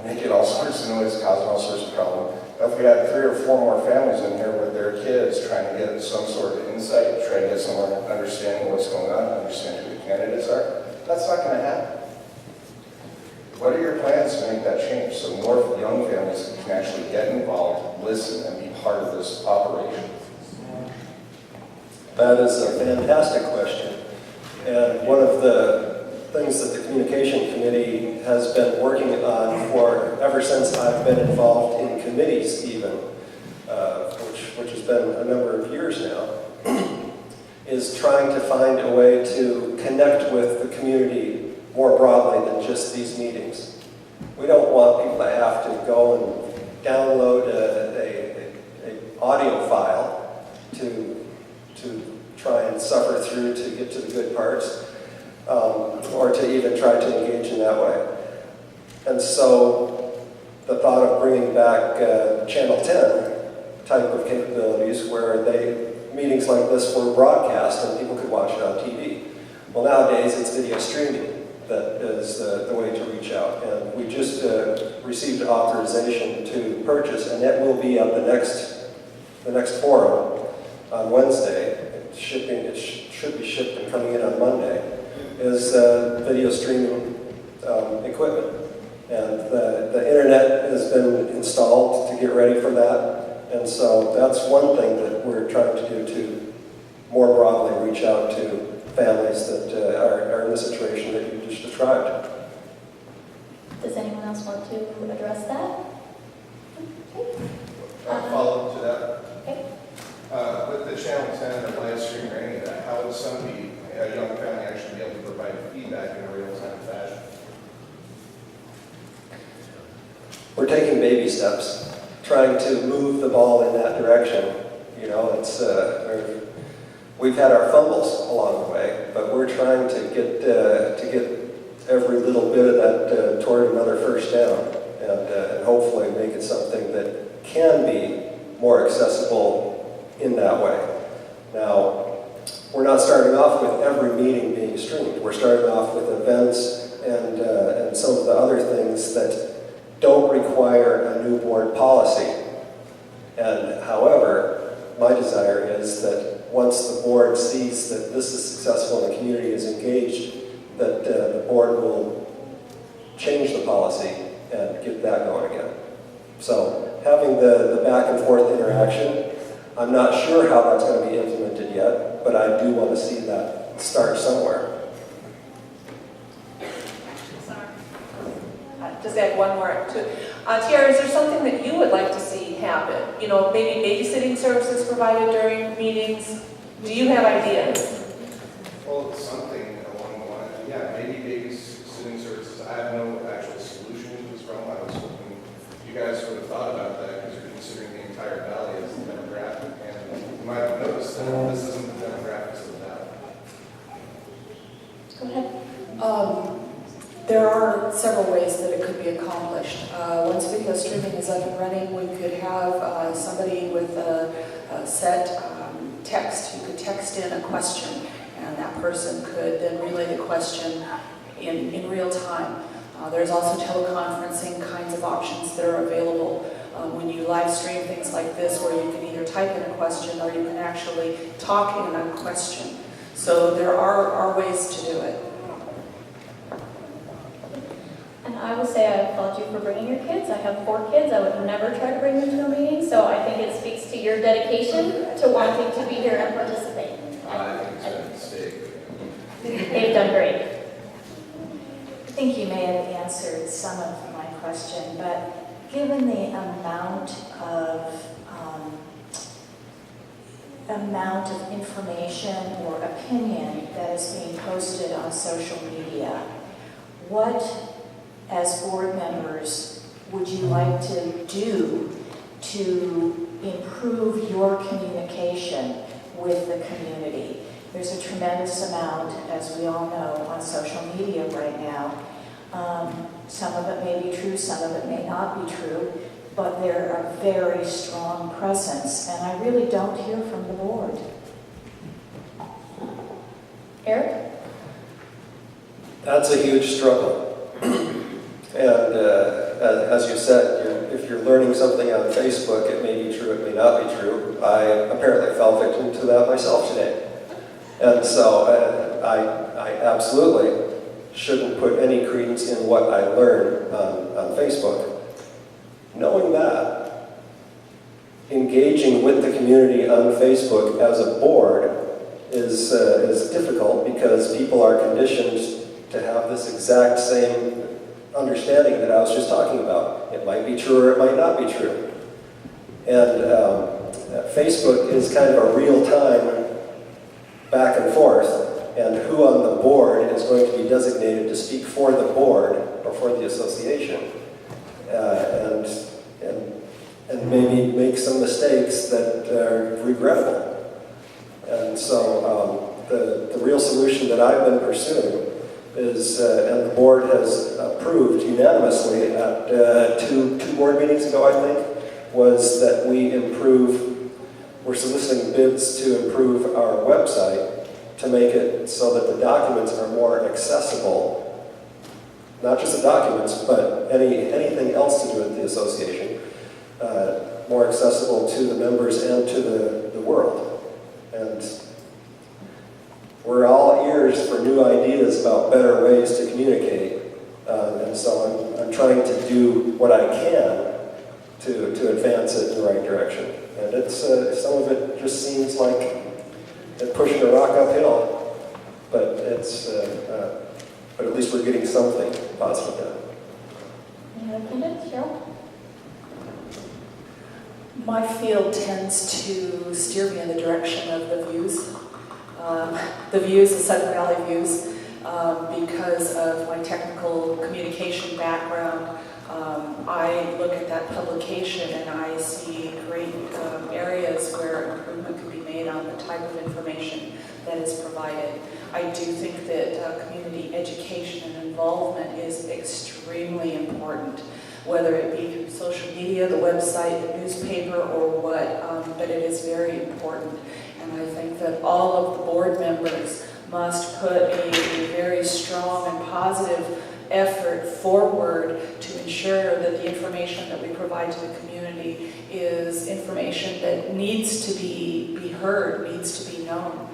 making all sorts of noise, causing all sorts of problems. If we had 3 or 4 more families in here with their kids trying to get some sort of insight, trying to get some understanding of what's going on, understand who the candidates are, that's not going to happen. What are your plans to make that change so more young families can actually get involved, listen, and be part of this operation? That is a fantastic question. And one of the things that the Communication Committee has been working on for ever since I've been involved in committees even, which has been a number of years now, is trying to find a way to connect with the community more broadly than just these meetings. We don't want people to have to go and download an audio file to try and suffer through to get to the good parts. Or to even try to engage in that way. And so the thought of bringing back Channel 10 type of capabilities where meetings like this were broadcast and people could watch it on TV. Well, nowadays it's video streaming that is the way to reach out. And we just received authorization to purchase, and it will be at the next forum on Wednesday. It should be shipped and coming in on Monday. Is video streaming equipment. And the internet has been installed to get ready for that. And so that's one thing that we're trying to do to more broadly reach out to families that are in the situation that you just described. Does anyone else want to address that? Okay. Follow up to that. Okay. With the Channel 10 or live stream or any of that, how would somebody, a young family, actually be able to provide feedback in a real-time fashion? We're taking baby steps, trying to move the ball in that direction. You know, it's we've had our fumbles along the way, but we're trying to get every little bit of that toward another first down, and hopefully make it something that can be more accessible in that way. Now, we're not starting off with every meeting being streamed. We're starting off with events and some of the other things that don't require a new board policy. And however, my desire is that once the board sees that this is successful and the community is engaged, that the board will change the policy and get that going again. So having the back and forth interaction, I'm not sure how that's going to be implemented yet, but I do want to see that start somewhere. Just add one more too. Tiara, is there something that you would like to see happen? You know, maybe babysitting services provided during meetings? Do you have ideas? Well, it's something along the line. Yeah, maybe babysitting services. I have no actual solution to this problem. I was hoping you guys would have thought about that because you're considering the entire valley as a demographic. And you might have noticed that this isn't the demographics of the valley. Go ahead. There are several ways that it could be accomplished. Once video streaming is up and running, we could have somebody with a set text who could text in a question, and that person could then relay the question in real time. There's also teleconferencing kinds of options that are available when you live stream things like this, where you can either type in a question or you can actually talk in a question. So there are ways to do it. And I will say I applaud you for bringing your kids. I have 4 kids. I would never try to bring them to a meeting, so I think it speaks to your dedication to wanting to be here and participate. I think it's been a mistake. They've done great. I think you may have answered some of my question, but given the amount of information or opinion that is being posted on social media, what, as board members, would you like to do to improve your communication with the community? There's a tremendous amount, as we all know, on social media right now. Some of it may be true, some of it may not be true, but they're a very strong presence, and I really don't hear from the board. Eric? That's a huge struggle. And as you said, if you're learning something on Facebook, it may be true, it may not be true. I apparently fell victim to that myself today. And so I absolutely shouldn't put any credence in what I learn on Facebook. Knowing that, engaging with the community on Facebook as a board is difficult because people are conditioned to have this exact same understanding that I was just talking about. It might be true or it might not be true. And Facebook is kind of a real-time back and forth, and who on the board is going to be designated to speak for the board or for the association, and maybe make some mistakes that are regrettable. And so the real solution that I've been pursuing is, and the board has approved unanimously at two board meetings ago, I think, was that we're soliciting bids to improve our website to make it so that the documents are more accessible. Not just the documents, but anything else to do with the association, more accessible to the members and to the world. And we're all ears for new ideas about better ways to communicate. And so I'm trying to do what I can to advance it in the right direction. And it's some of it just seems like pushing a rock uphill, but but at least we're getting something positive done. Any other candidates? Cheryl? My field tends to steer me in the direction of the views. The Sudden Valley Views, because of my technical communication background. I look at that publication and I see great areas where improvement can be made on the type of information that is provided. I do think that community education and involvement is extremely important, whether it be through social media, the website, the newspaper, or what, but it is very important. And I think that all of the board members must put a very strong and positive effort forward to ensure that the information that we provide to the community is information that needs to be heard, needs to be known.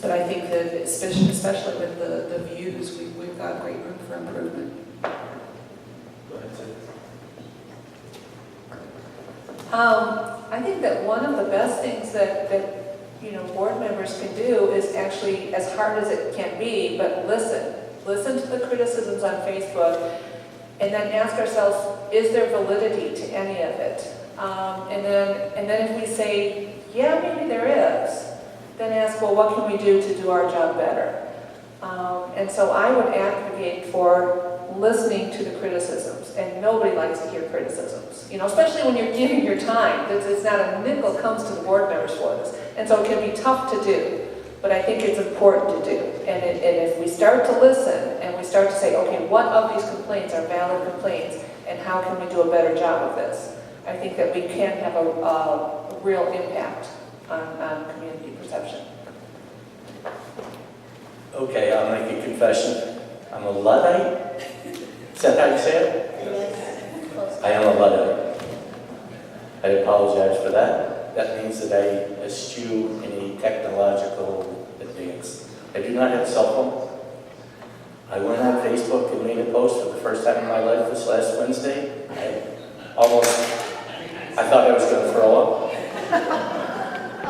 But I think that especially with the views, we've got great room for improvement. I think that one of the best things that board members can do is actually, as hard as it can be, but listen to the criticisms on Facebook, and then ask ourselves, is there validity to any of it? And then if we say, yeah, maybe there is, then ask, well, what can we do to do our job better? And so I would advocate for listening to the criticisms, and nobody likes to hear criticisms, especially when you're giving your time. It's not a nickel comes to the board members for this, and so it can be tough to do, but I think it's important to do. And if we start to listen, and we start to say, okay, what of these complaints are valid complaints, and how can we do a better job of this? I think that we can have a real impact on community perception. Okay, I'll make a confession. I'm a Luddite. Is that how you say it? Yes. I am a Luddite. I apologize for that. That means that I eschew any technological advance. I do not have a cell phone. I went on Facebook and made a post for the first time in my life this last Wednesday. I thought I was going to throw up.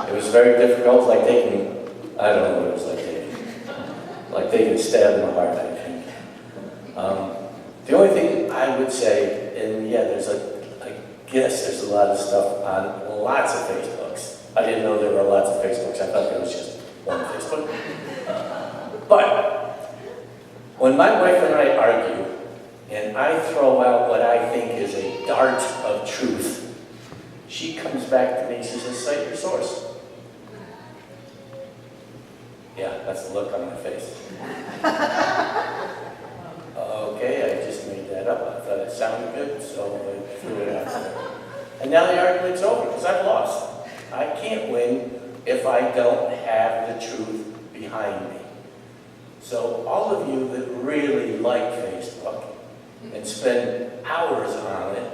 It was very difficult, like taking, I don't know what it was like taking a stab in the heart, I think. The only thing I would say, and yeah, I guess there's a lot of stuff on lots of Facebooks. I didn't know there were lots of Facebooks. I thought there was just one Facebook. But when my wife and I argue, and I throw out what I think is a dart of truth, she comes back to me and she says, cite your source. Yeah, that's the look on my face. Okay, I just made that up. I thought it sounded good, so I threw it out there. And now the argument's over, because I've lost. I can't win if I don't have the truth behind me. So all of you that really like Facebook and spend hours on it,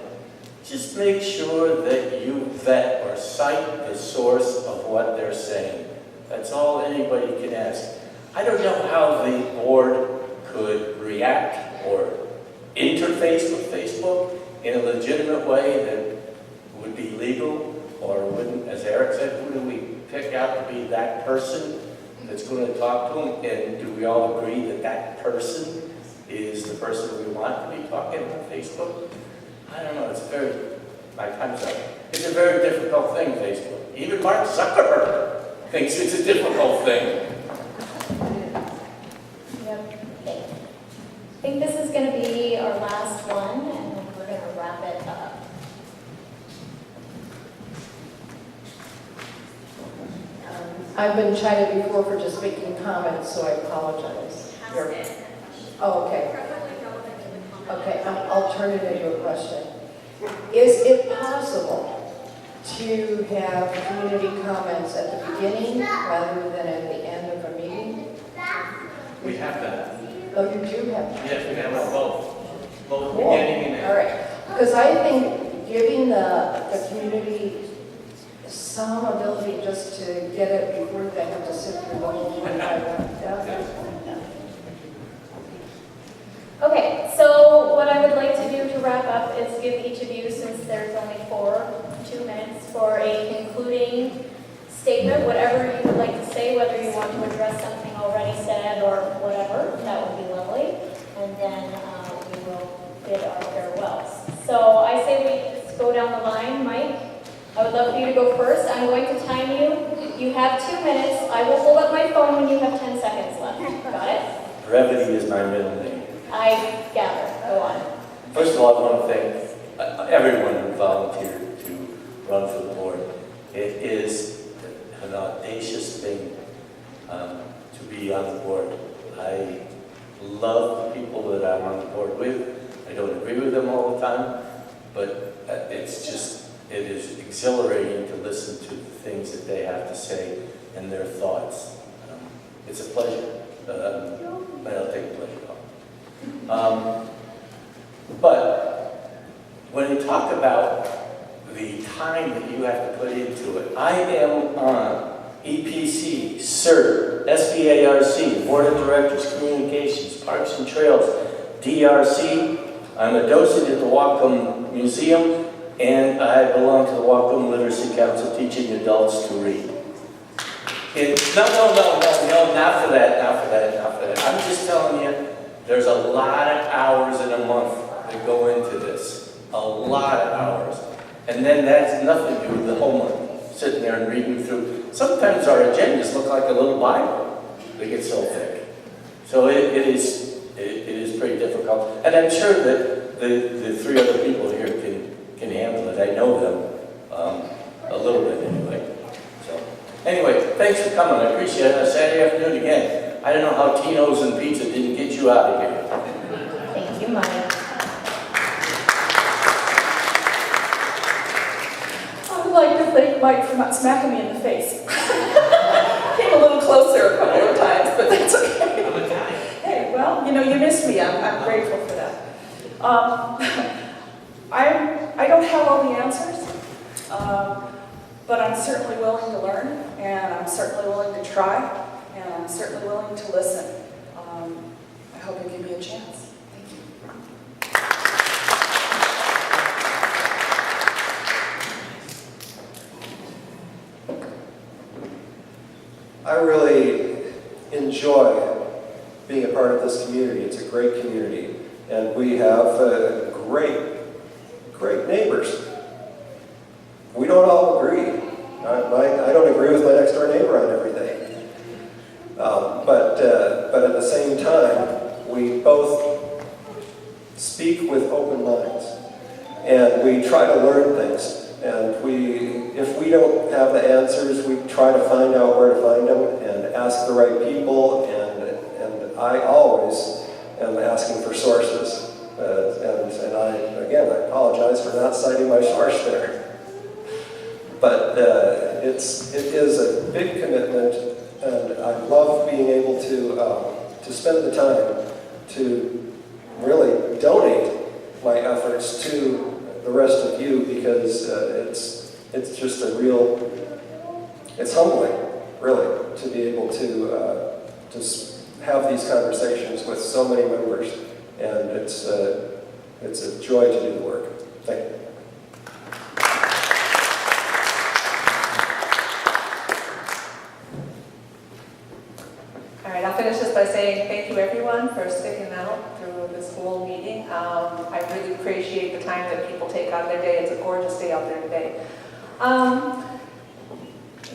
just make sure that you vet or cite the source of what they're saying. That's all anybody can ask. I don't know how the board could react or interface with Facebook in a legitimate way that would be legal or wouldn't, as Eric said, who do we pick out to be that person that's going to talk to them? And do we all agree that that person is the person we want to be talking on Facebook? I don't know, my time's up. It's a very difficult thing, Facebook. Even Mark Zuckerberg thinks it's a difficult thing. Yep. Okay. I think this is going to be our last one, and then we're going to wrap it up. I've been chided before for just making comments, so I apologize. Oh, okay. Okay, I'll turn it into a question. Is it possible to have community comments at the beginning rather than at the end of a meeting? We have that. Oh, you do have that? Yes, we have both. Both Cool. beginning and end. All right, because I think giving the community some ability just to get it before they have to sit through the whole 45 minutes. Okay, so what I would like to do to wrap up is give each of you, since there's only 2 minutes, for a concluding statement, whatever you would like to say, whether you want to address something already said or whatever, that would be lovely. And then we will bid our farewells. So I say we just go down the line. Mike, I would love for you to go first. I'm going to time you. You have 2 minutes. I will hold up my phone when you have 10 seconds left. Got it? Brevity is my middle name. I gather. Go on. First of all, I want to thank everyone who volunteered to run for the board. It is an audacious thing to be on the board. I love the people that I'm on the board with. I don't agree with them all the time, but it is exhilarating to listen to the things that they have to say and their thoughts. It's a pleasure, and I'll take pleasure off. But when you talk about the time that you have to put into it, I am on EPC, CERT, SBARC, Board of Directors, Communications, Parks and Trails, DRC. I'm a docent at the Whatcom Museum, and I belong to the Whatcom Literacy Council, teaching adults to read. No, not for that. I'm just telling you, there's a lot of hours in a month that go into this. A lot of hours. And then that's nothing to do with the homework. Sitting there and reading through. Sometimes our agendas look like a little Bible. They get so thick. So it is pretty difficult. And I'm sure that the 3 other people here can handle it. I know them a little bit anyway. So anyway, thanks for coming. I appreciate it. On a Saturday afternoon again. I don't know how Tino's and pizza didn't get you out of here. Thank you, Mike. I would like to thank Mike for not smacking me in the face. Came a little closer a couple of times, but that's okay. Hey, well, you you miss me. I'm grateful for that. I don't have all the answers, but I'm certainly willing to learn, and I'm certainly willing to try, and I'm certainly willing to listen. I hope you give me a chance. Thank you. I really enjoy being a part of this community. It's a great community, and we have great neighbors. We don't all agree. I don't agree with my next door neighbor on everything. But at the same time, we both speak with open minds, and we try to learn things. And if we don't have the answers, we try to find out where to find them and ask the right people. And I always am asking for sources. And I apologize for not citing my source there. But it is a big commitment, and I love being able to spend the time to really donate my efforts to the rest of you, because it's just it's humbling, really, to be able to have these conversations with so many members, and it's a joy to do the work. Thank you. All right, I'll finish this by saying thank you everyone for sticking out through this whole meeting. I really appreciate the time that people take out of their day. It's a gorgeous day out there today.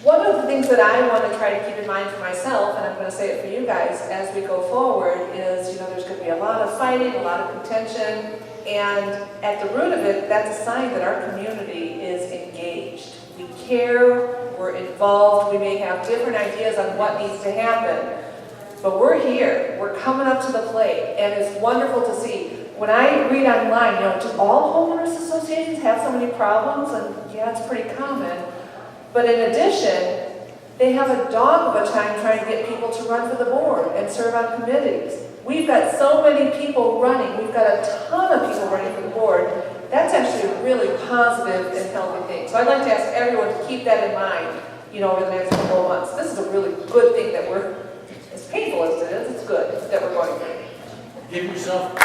One of the things that I want to try to keep in mind for myself, and I'm going to say it for you guys as we go forward, is there's going to be a lot of fighting, a lot of contention, and at the root of it, that's a sign that our community is engaged. We care, we're involved, we may have different ideas on what needs to happen, but we're here, we're coming up to the plate, and it's wonderful to see. When I read online, do all homeowners associations have so many problems? And yeah, it's pretty common. But in addition, they have a dog of a time trying to get people to run for the board and serve on committees. We've got so many people running. We've got a ton of people running for the board. That's actually a really positive and healthy thing. So I'd like to ask everyone to keep that in mind, over the next couple of months. This is a really good thing that as painful as it is, it's good that we're going through. Give yourself.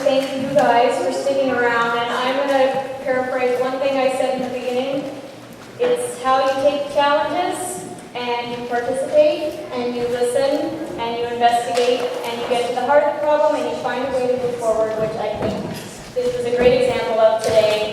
Thank you guys for sticking around, and I'm going to paraphrase one thing I said in the beginning. It's how you take challenges, and you participate, and you listen, and you investigate, and you get to the heart of the problem, and you find a way to move forward, which I think this was a great example of today.